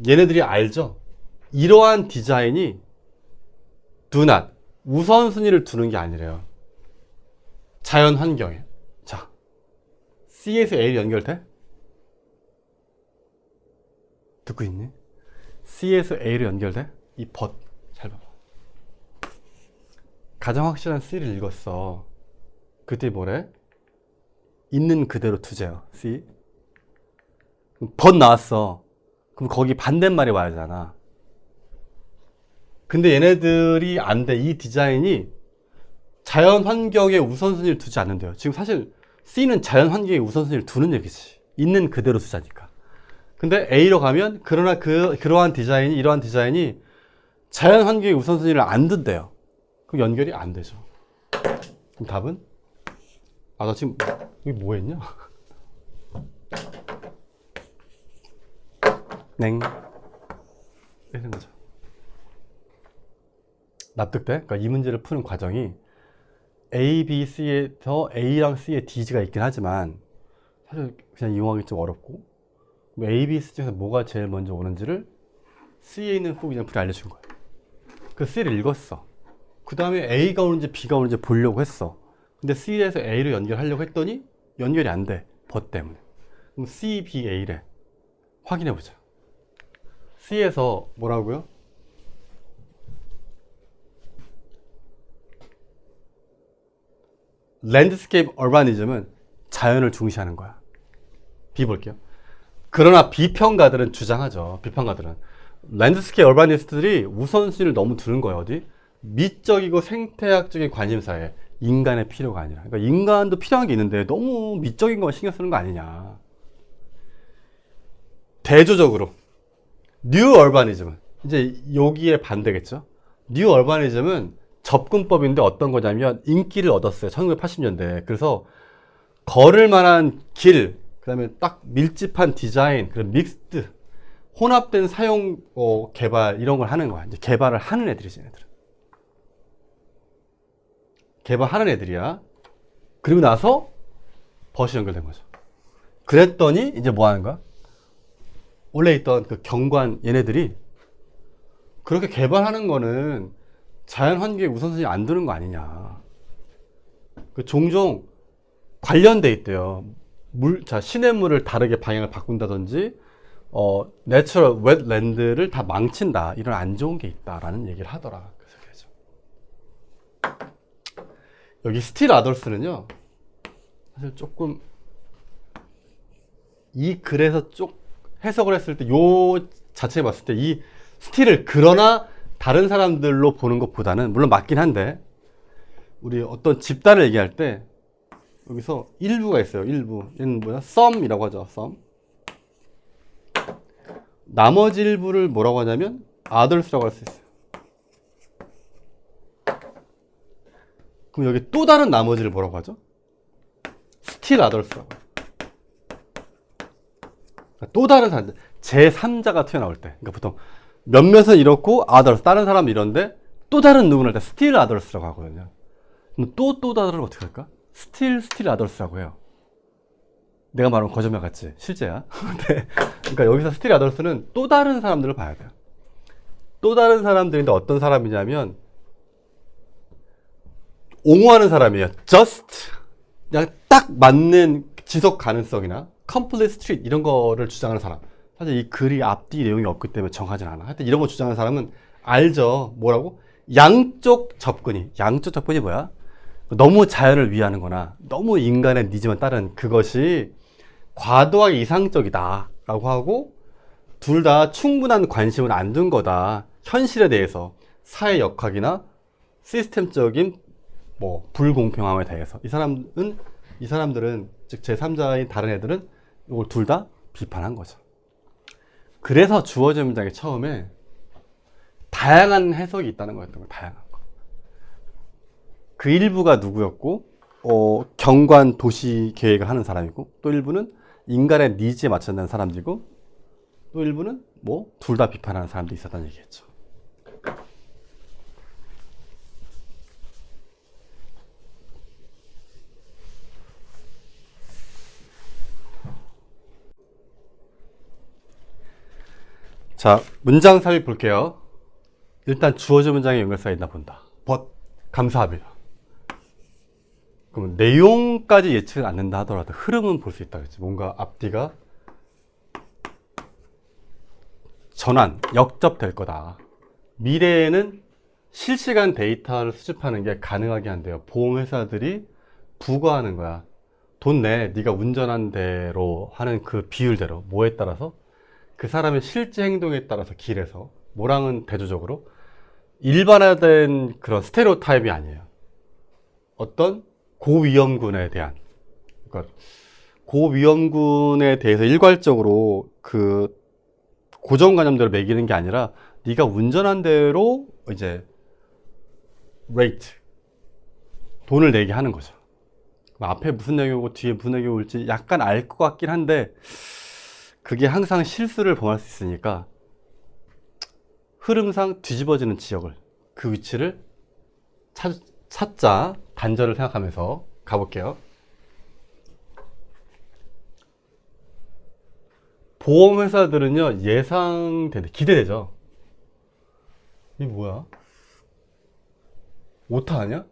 Speaker 1: 얘네들이 알죠? 이러한 디자인이 do not, 우선순위를 두는 게 아니래요. 자연 환경에. 자, C에서 A로 연결돼? 듣고 있니? C에서 A로 연결돼? 이 but, 잘 봐봐. 가장 확실한 C를 읽었어. 그때 뭐래? 있는 그대로 투제요. C. but 나왔어. 그럼 거기 반대말이 와야 되잖아. 근데 얘네들이 안 돼. 이 디자인이 자연 환경에 우선순위를 두지 않는데요. 지금 사실 C는 자연 환경에 우선순위를 두는 얘기지. 있는 그대로 두자니까. 근데 A로 가면 그러나 이러한 디자인이 자연 환경에 우선순위를 안 둔대요. 그럼 연결이 안 되죠. 그럼 답은? 나 지금 여기 뭐 했냐? 냉. 이런 거죠. 납득돼? 그러니까 이 문제를 푸는 과정이 A, B, C에서 A랑 C의 D가 있긴 하지만 사실 그냥 이용하기 좀 어렵고 A, B, C 중에서 뭐가 제일 먼저 오는지를 C에 있는 for example이 알려준 거야. 그 C를 읽었어. 그 다음에 A가 오는지 B가 오는지 보려고 했어. 근데 C에서 A로 연결하려고 했더니 연결이 안 돼. but 때문에. 그럼 C, B, A래. 확인해보자. C에서 뭐라고요? 랜드스케이프 얼바니즘은 자연을 중시하는 거야. B 볼게요. 그러나 비평가들은 주장하죠. 비평가들은 랜드스케이프 얼바니스트들이 우선순위를 너무 두는 거예요. 어디? 미적이고 생태학적인 관심사에 인간의 필요가 아니라. 그러니까 인간도 필요한 게 있는데 너무 미적인 것만 신경 쓰는 거 아니냐. 대조적으로 뉴 얼바니즘은 이제 여기에 반대겠죠. 뉴 얼바니즘은 접근법인데 어떤 거냐면 인기를 얻었어요. 1980년대. 그래서 걸을 만한 길, 그 다음에 딱 밀집한 디자인, 그런 믹스드, 혼합된 사용 개발 이런 걸 하는 거야. 이제 개발을 하는 애들이지, 얘네들은. 개발하는 애들이야. 그리고 나서 벗이 연결된 거죠. 그랬더니 이제 뭐 하는 거야? 원래 있던 그 경관 얘네들이 그렇게 개발하는 거는 자연 환경에 우선순위 안 두는 거 아니냐. 그 종종 관련돼 있대요. 시냇물을 다르게 방향을 바꾼다든지, 내추럴 웻랜드를 다 망친다. 이런 안 좋은 게 있다라는 얘기를 하더라. 그래서 여기 스틸 아덜스는요, 사실 조금 이 글에서 쭉 해석을 했을 때, 요 자체에 봤을 때 이 스틸을 그러나 다른 사람들로 보는 것보다는, 물론 맞긴 한데, 우리 어떤 집단을 얘기할 때 여기서 일부가 있어요. 일부. 얘는 뭐야? some이라고 하죠. some. 나머지 일부를 뭐라고 하냐면 others라고 할 수 있어요. 그럼 여기 또 다른 나머지를 뭐라고 하죠? still others라고. 또 다른 사람들, 제3자가 튀어나올 때, 그러니까 보통 몇몇은 이렇고 others, 다른 사람은 이런데 또 다른 누구를 할 때 still others라고 하거든요. 그럼 또 다른을 어떻게 할까? still others라고 해요. 내가 말한 거짓말 같지? 실제야. 네. 그러니까 여기서 still others는 또 다른 사람들을 봐야 돼요. 또 다른 사람들인데 어떤 사람이냐면 옹호하는 사람이에요. just 그냥 딱 맞는 지속 가능성이나 complete street 이런 거를 주장하는 사람. 사실 이 글이 앞뒤 내용이 없기 때문에 정하진 않아. 하여튼 이런 거 주장하는 사람은 알죠. 뭐라고? 양쪽 접근이 뭐야? 너무 자연을 위하는 거나 너무 인간의 니즈만 따른 그것이 과도하게 이상적이다 라고 하고, 둘 다 충분한 관심을 안 둔 거다. 현실에 대해서, 사회 역학이나 시스템적인 뭐 불공평함에 대해서 이 사람들은 즉 제3자인 다른 애들은 이걸 둘 다 비판한 거죠. 그래서 주어진 문장에 처음에 다양한 해석이 있다는 거였던 거예요. 다양한 거. 그 일부가 누구였고, 경관 도시 계획을 하는 사람이고, 또 일부는 인간의 니즈에 맞춰낸 사람들이고, 또 일부는 뭐 둘 다 비판하는 사람도 있었다는 얘기겠죠. 자, 문장 삽입 볼게요. 일단 주어진 문장에 연결사가 있나 본다. but 감사합니다. 그러면 내용까지 예측은 않는다 하더라도 흐름은 볼 수 있다 그랬지. 뭔가 앞뒤가 전환, 역접될 거다. 미래에는 실시간 데이터를 수집하는 게 가능하게 한대요. 보험회사들이 부과하는 거야. 돈 내, 네가 운전한 대로 하는 그 비율대로, 뭐에 따라서 그 사람의 실제 행동에 따라서 길에서, 뭐랑은 대조적으로 일반화된 그런 스테레오타입이 아니에요. 어떤 고위험군에 대한, 그러니까 고위험군에 대해서 일괄적으로 그 고정관념대로 매기는 게 아니라 네가 운전한 대로 이제 레이트, 돈을 내게 하는 거죠. 앞에 무슨 내용이 오고 뒤에 무슨 내용이 올지 약간 알 것 같긴 한데, 그게 항상 실수를 범할 수 있으니까 흐름상 뒤집어지는 지역을, 그 위치를 찾자. 단절을 생각하면서 가볼게요. 보험회사들은요, 예상되는, 기대되죠. 이게 뭐야? 오타 아니야?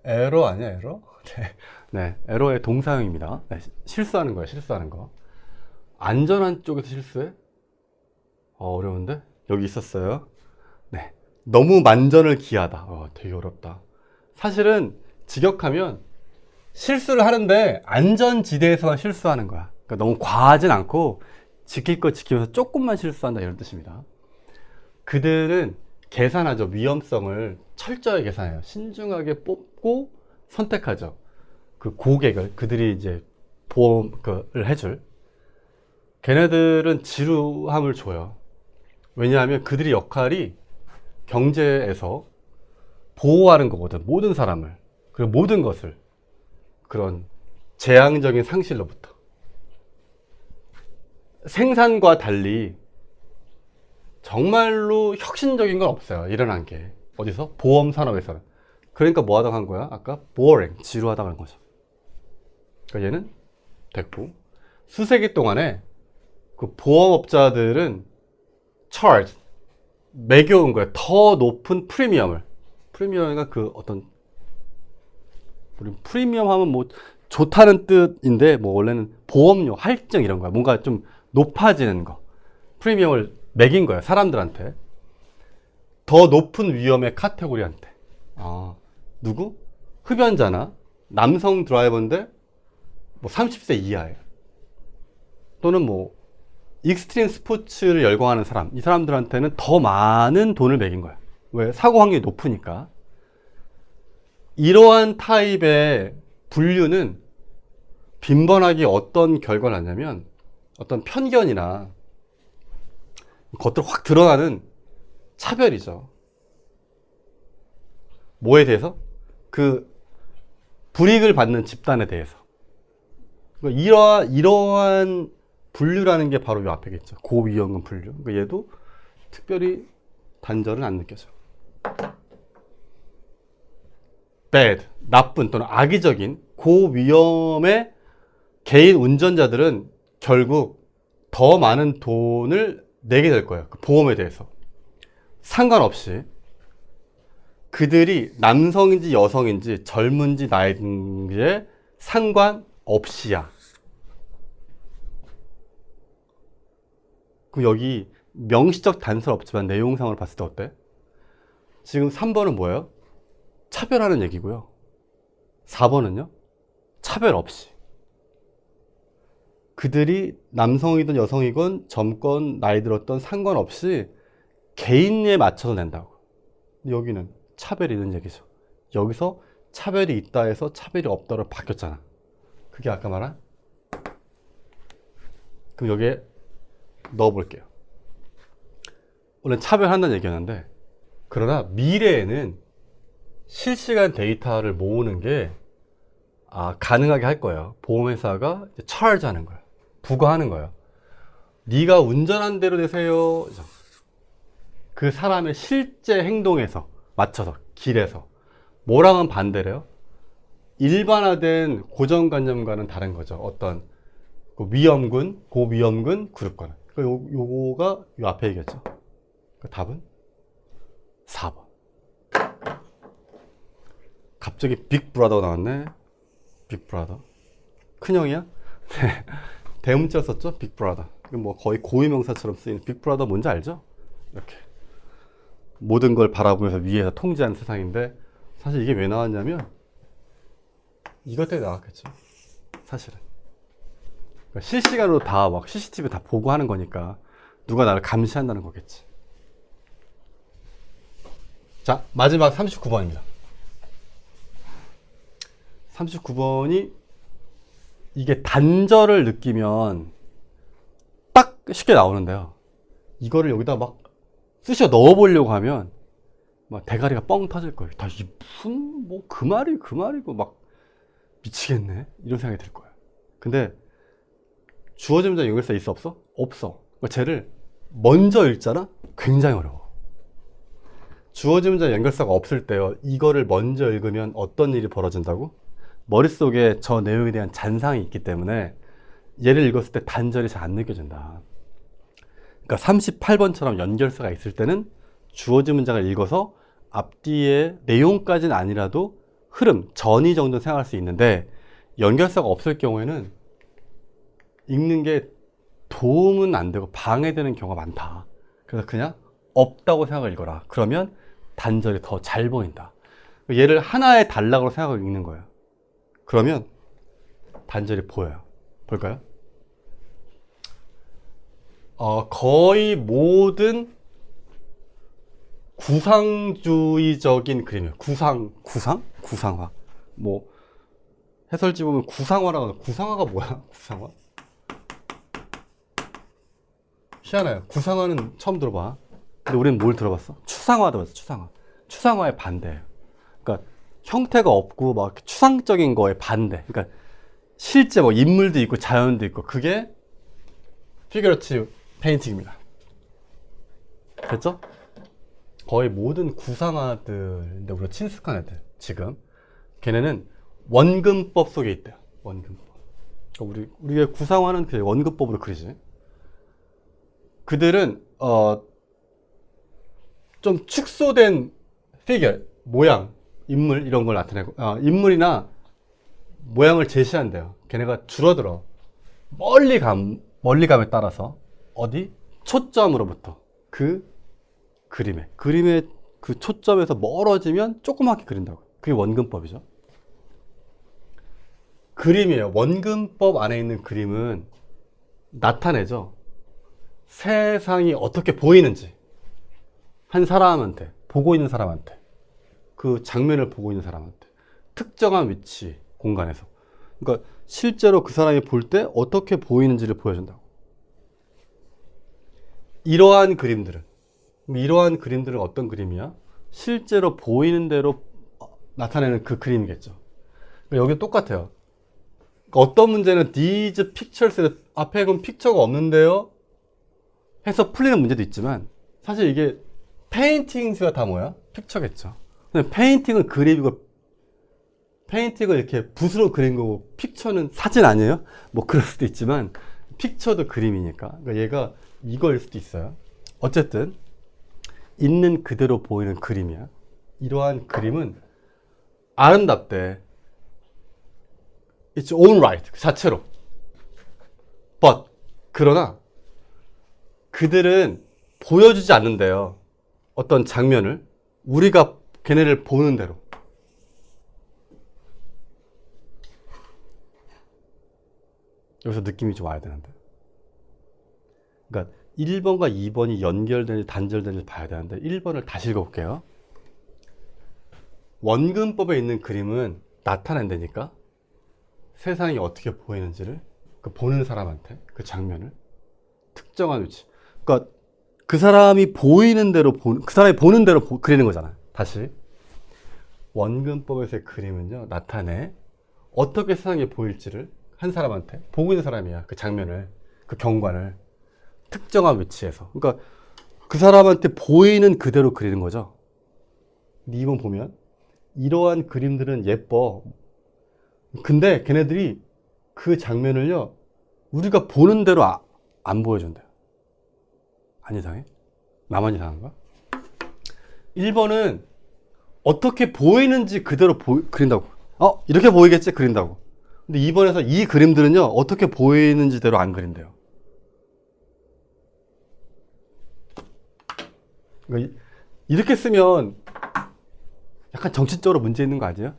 Speaker 1: 에러 아니야, 에러? 네, 에러의 동사형입니다. 네, 실수하는 거야, 실수하는 거. 안전한 쪽에서 실수해? 어려운데? 여기 있었어요. 네, 너무 만전을 기하다. 되게 어렵다. 사실은 직역하면 실수를 하는데 안전지대에서만 실수하는 거야. 그러니까 너무 과하진 않고 지킬 거 지키면서 조금만 실수한다, 이런 뜻입니다. 그들은 계산하죠. 위험성을 철저하게 계산해요. 신중하게 뽑고 선택하죠. 그 고객을, 그들이 이제 보험을 해줄, 걔네들은 지루함을 줘요. 왜냐하면 그들의 역할이 경제에서 보호하는 거거든. 모든 사람을, 그리고 모든 것을, 그런 재앙적인 상실로부터. 생산과 달리 정말로 혁신적인 건 없어요. 일어난 게. 어디서? 보험 산업에서는. 그러니까 뭐 하다가 한 거야? 아까 boring, 지루하다고 한 거죠. 그러니까 얘는 됐고, 수세기 동안에 그 보험업자들은 charge, 매겨온 거예요. 더 높은 프리미엄을. 프리미엄이가 그 어떤, 우리 프리미엄 하면 뭐 좋다는 뜻인데, 뭐 원래는 보험료, 할증 이런 거야. 뭔가 좀 높아지는 거. 프리미엄을 매긴 거예요. 사람들한테. 더 높은 위험의 카테고리한테. 아, 누구? 흡연자나 남성 드라이버인데 뭐 30세 이하예요. 또는 뭐 익스트림 스포츠를 열광하는 사람, 이 사람들한테는 더 많은 돈을 매긴 거야. 왜? 사고 확률이 높으니까. 이러한 타입의 분류는 빈번하게 어떤 결과를 낳냐면 어떤 편견이나 겉으로 확 드러나는 차별이죠. 뭐에 대해서? 그 불이익을 받는 집단에 대해서. 이러한 분류라는 게 바로 이 앞에겠죠. 고위험군 분류. 그러니까 얘도 특별히 단절은 안 느껴져. bad, 나쁜 또는 악의적인 고위험의 개인 운전자들은 결국 더 많은 돈을 내게 될 거예요. 그 보험에 대해서. 상관없이 그들이 남성인지 여성인지 젊은지 나이인지에 상관없이야. 그럼 여기 명시적 단서는 없지만 내용상으로 봤을 때 어때? 지금 3번은 뭐예요? 차별하는 얘기고요. 4번은요? 차별 없이. 그들이 남성이든 여성이건 젊건 나이 들었던 상관없이 개인에 맞춰서 낸다고. 여기는 차별이 있는 얘기죠. 여기서 차별이 있다 해서 차별이 없다로 바뀌었잖아. 그게 아까 말한? 그럼 여기에 넣어볼게요. 원래 차별한다는 얘기였는데, 그러나 미래에는 실시간 데이터를 모으는 게 가능하게 할 거예요. 보험회사가 charge 하는 거예요. 부과하는 거예요. 네가 운전한 대로 되세요. 그 사람의 실제 행동에서 맞춰서, 길에서. 뭐랑은 반대래요? 일반화된 고정관념과는 다른 거죠. 어떤 위험군, 고위험군 그룹과는. 요거가 요 앞에 얘기했죠. 그 답은 4번. 갑자기 빅브라더가 나왔네. 빅브라더. 큰형이야? 네. 대문자 썼죠? 빅브라더. 뭐 거의 고유명사처럼 쓰이는 빅브라더 뭔지 알죠? 이렇게. 모든 걸 바라보면서 위에서 통제하는 세상인데, 사실 이게 왜 나왔냐면, 이것 때문에 나왔겠죠. 사실은. 그러니까 실시간으로 다 막 CCTV 다 보고 하는 거니까, 누가 나를 감시한다는 거겠지. 자, 마지막 39번입니다. 39번이 이게 단절을 느끼면 딱 쉽게 나오는데요. 이거를 여기다 막 쑤셔 넣어보려고 하면 막 대가리가 뻥 터질 거예요. 다 이 무슨 뭐 그 말이고 막 미치겠네 이런 생각이 들 거예요. 근데 주어진 문장 연결사 있어 없어? 없어. 그러니까 쟤를 먼저 읽잖아? 굉장히 어려워. 주어진 문장 연결사가 없을 때요. 이거를 먼저 읽으면 어떤 일이 벌어진다고? 머릿속에 저 내용에 대한 잔상이 있기 때문에 얘를 읽었을 때 단절이 잘 안 느껴진다. 그러니까 38번처럼 연결사가 있을 때는 주어진 문장을 읽어서 앞뒤의 내용까지는 아니라도 흐름, 전이 정도 생각할 수 있는데 연결사가 없을 경우에는 읽는 게 도움은 안 되고 방해되는 경우가 많다. 그래서 그냥 없다고 생각을 읽어라. 그러면 단절이 더 잘 보인다. 얘를 하나의 단락으로 생각하고 읽는 거예요. 그러면 단절이 보여요. 볼까요? 거의 모든 구상주의적인 그림이에요. 구상화. 뭐 해설지 보면 구상화라고 하죠. 구상화가 뭐야? 구상화? 희한해요. 구상화는 처음 들어봐. 근데 우리는 뭘 들어봤어? 추상화 들어봤어. 추상화의 반대예요. 그러니까 형태가 없고 막 추상적인 거에 반대. 그러니까 실제 뭐 인물도 있고 자연도 있고 그게 피규러티브 페인팅입니다. 됐죠? 거의 모든 구상화들인데 우리가 친숙한 애들 지금 걔네는 원근법 속에 있대요. 원근법. 그러니까 우리의 구상화는 그 원근법으로 그리지. 그들은 좀 축소된 피겨, 모양, 인물 이런 걸 나타내고 인물이나 모양을 제시한대요. 걔네가 줄어들어. 멀리감에 따라서 어디? 초점으로부터 그 그림의 그 초점에서 멀어지면 조그맣게 그린다고. 그게 원근법이죠. 그림이에요. 원근법 안에 있는 그림은 나타내죠. 세상이 어떻게 보이는지. 한 사람한테, 보고 있는 사람한테, 그 장면을 보고 있는 사람한테 특정한 위치, 공간에서. 그러니까 실제로 그 사람이 볼 때 어떻게 보이는지를 보여준다고. 이러한 그림들은 어떤 그림이야? 실제로 보이는 대로 나타내는 그 그림이겠죠. 그러니까 여기 똑같아요. 그러니까 어떤 문제는 these pictures 앞에 그럼 픽처가 없는데요? 해서 풀리는 문제도 있지만 사실 이게 페인팅스가 다 뭐야? 픽처겠죠. 근데 페인팅은 그림이고 페인팅을 이렇게 붓으로 그린 거고 픽처는 사진 아니에요? 뭐 그럴 수도 있지만 픽처도 그림이니까 그러니까 얘가 이거일 수도 있어요. 어쨌든 있는 그대로 보이는 그림이야. 이러한 그림은 아름답대. It's own right. 그 자체로. But 그러나 그들은 보여주지 않는데요. 어떤 장면을 우리가 걔네를 보는 대로. 여기서 느낌이 좀 와야 되는데. 그러니까 1번과 2번이 연결되는지 단절되는지 봐야 되는데 1번을 다시 읽어볼게요. 원근법에 있는 그림은 나타낸다니까 세상이 어떻게 보이는지를 그 보는 사람한테 그 장면을 특정한 위치. 그러니까 그 사람이 보이는 대로 그 사람이 보는 대로 그리는 거잖아. 다시 원근법에서의 그림은요 나타내 어떻게 세상이 보일지를 한 사람한테 보고 있는 사람이야. 그 장면을 그 경관을 특정한 위치에서. 그러니까 그 사람한테 보이는 그대로 그리는 거죠. 2번 보면 이러한 그림들은 예뻐. 근데 걔네들이 그 장면을요 우리가 보는 대로 안 보여준대요. 안 이상해? 나만 이상한가? 1번은 어떻게 보이는지 그대로 그린다고. 이렇게 보이겠지? 그린다고. 근데 2번에서 이 그림들은요 어떻게 보이는지대로 안 그린대요. 그러니까 이렇게 쓰면 약간 정치적으로 문제 있는 거 아니에요?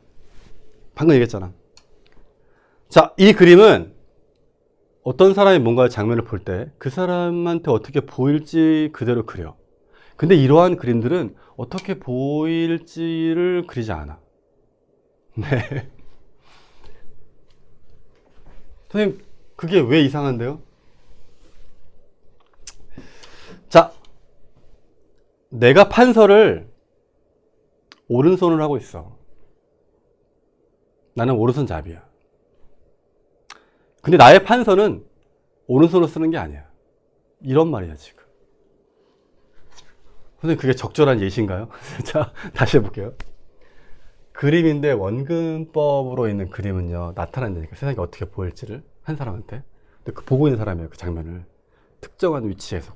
Speaker 1: 방금 얘기했잖아. 자, 이 그림은 어떤 사람이 뭔가 장면을 볼 때 그 사람한테 어떻게 보일지 그대로 그려. 근데 이러한 그림들은 어떻게 보일지를 그리지 않아. 네. 선생님, 그게 왜 이상한데요? 자, 내가 판서를 오른손을 하고 있어. 나는 오른손잡이야. 근데 나의 판서는 오른손으로 쓰는 게 아니야. 이런 말이야, 지금. 선생님, 그게 적절한 예시인가요? 자, 다시 해볼게요. 그림인데 원근법으로 있는 그림은요, 나타난다니까. 세상이 어떻게 보일지를 한 사람한테. 근데 그 보고 있는 사람이에요, 그 장면을. 특정한 위치에서,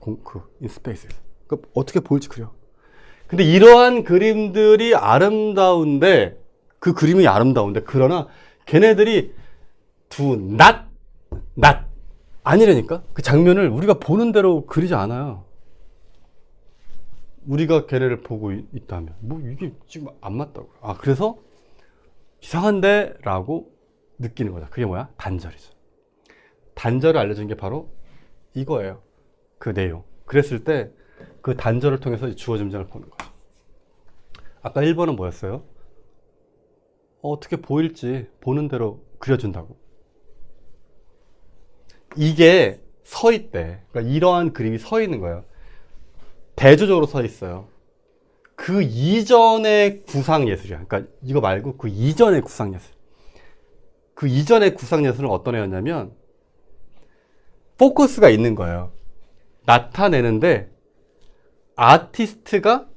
Speaker 1: 인스페이스에서. 그러니까 어떻게 보일지 그려. 근데 이러한 그림들이 아름다운데, 그 그림이 아름다운데, 그러나 걔네들이 아니라니까? 그 장면을 우리가 보는 대로 그리지 않아요. 우리가 걔네를 보고 있다면. 뭐 이게 지금 안 맞다고요. 그래서 이상한데? 라고 느끼는 거다. 그게 뭐야? 단절이죠. 단절을 알려준 게 바로 이거예요. 그 내용. 그랬을 때 그 단절을 통해서 주어 짐작을 보는 거죠. 아까 1번은 뭐였어요? 어떻게 보일지 보는 대로 그려준다고. 이게 서 있대. 그러니까 이러한 그림이 서 있는 거예요. 대조적으로 서 있어요. 그 이전의 구상예술이야. 그러니까 이거 말고 그 이전의 구상예술. 그 이전의 구상예술은 어떤 애였냐면 포커스가 있는 거예요. 나타내는데 아티스트가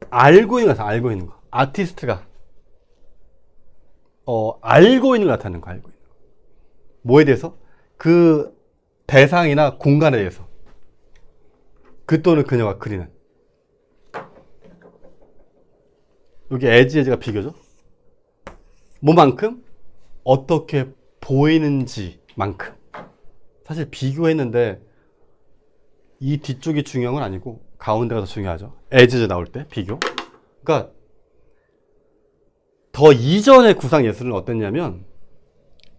Speaker 1: 알고 있는 거야. 알고 있는 거. 아티스트가 알고 있는 거 나타내는 거. 알고 있는 거. 뭐에 대해서? 그 대상이나 공간에 대해서 그 또는 그녀가 그리는, 여기 에지가 비교죠. 뭐만큼? 어떻게 보이는지만큼. 사실 비교했는데 이 뒤쪽이 중요한 건 아니고 가운데가 더 중요하죠. 에지즈 나올 때 비교. 그러니까 더 이전의 구상 예술은 어땠냐면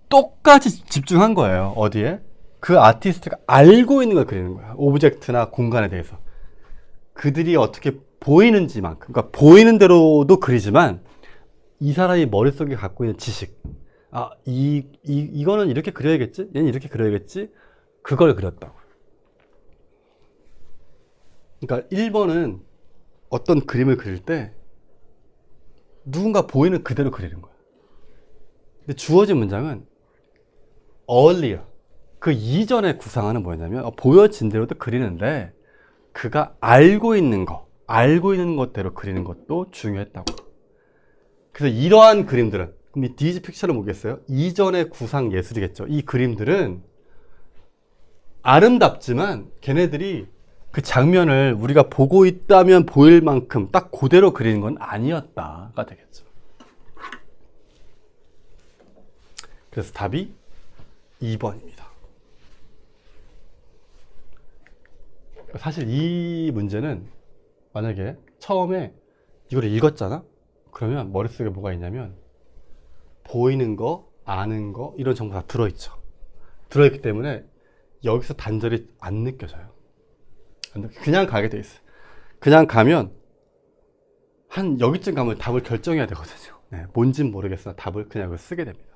Speaker 1: 똑같이 집중한 거예요. 어디에? 그 아티스트가 알고 있는 걸 그리는 거야. 오브젝트나 공간에 대해서. 그들이 어떻게 보이는지만큼. 그러니까 보이는 대로도 그리지만 이 사람이 머릿속에 갖고 있는 지식. 아, 이거는 이렇게 그려야겠지? 얘는 이렇게 그려야겠지? 그걸 그렸다고. 그러니까 1번은 어떤 그림을 그릴 때 누군가 보이는 그대로 그리는 거야. 근데 주어진 문장은 earlier, 그 이전의 구상하는 뭐였냐면 보여진 대로도 그리는데 그가 알고 있는 것대로 그리는 것도 중요했다고. 그래서 이러한 그림들은, 그럼 이 these picture는 뭐겠어요? 이전의 구상 예술이겠죠. 이 그림들은 아름답지만 걔네들이 그 장면을 우리가 보고 있다면 보일 만큼 딱 그대로 그리는 건 아니었다가 되겠죠. 그래서 답이 2번입니다. 사실 이 문제는 만약에 처음에 이걸 읽었잖아? 그러면 머릿속에 뭐가 있냐면 보이는 거, 아는 거 이런 정보 다 들어있죠. 들어있기 때문에 여기서 단절이 안 느껴져요. 그냥 가게 돼 있어요. 그냥 가면 한 여기쯤 가면 답을 결정해야 되거든요. 네, 뭔진 모르겠으나 답을 그냥 쓰게 됩니다.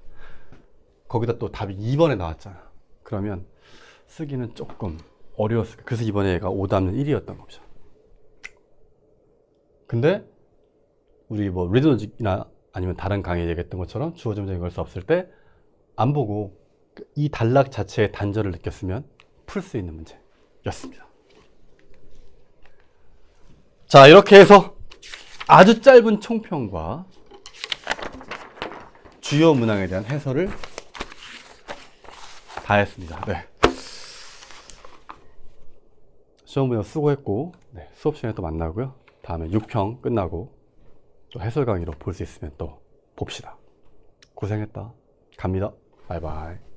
Speaker 1: 거기다 또 답이 2번에 나왔잖아. 그러면 쓰기는 조금 어려웠을 거예요. 그래서 이번에 얘가 오답은 1이었던 거죠. 근데 우리 뭐 리더직이나 아니면 다른 강의에 얘기했던 것처럼 주어진 문장이 걸 수 없을 때 안 보고 이 단락 자체의 단절을 느꼈으면 풀 수 있는 문제였습니다. 자, 이렇게 해서 아주 짧은 총평과 주요 문항에 대한 해설을 다 했습니다. 네. 시험 문제 수고했고, 네, 수업 시간에 또 만나고요. 다음에 6평 끝나고 또 해설 강의로 볼 수 있으면 또 봅시다. 고생했다. 갑니다. 바이바이.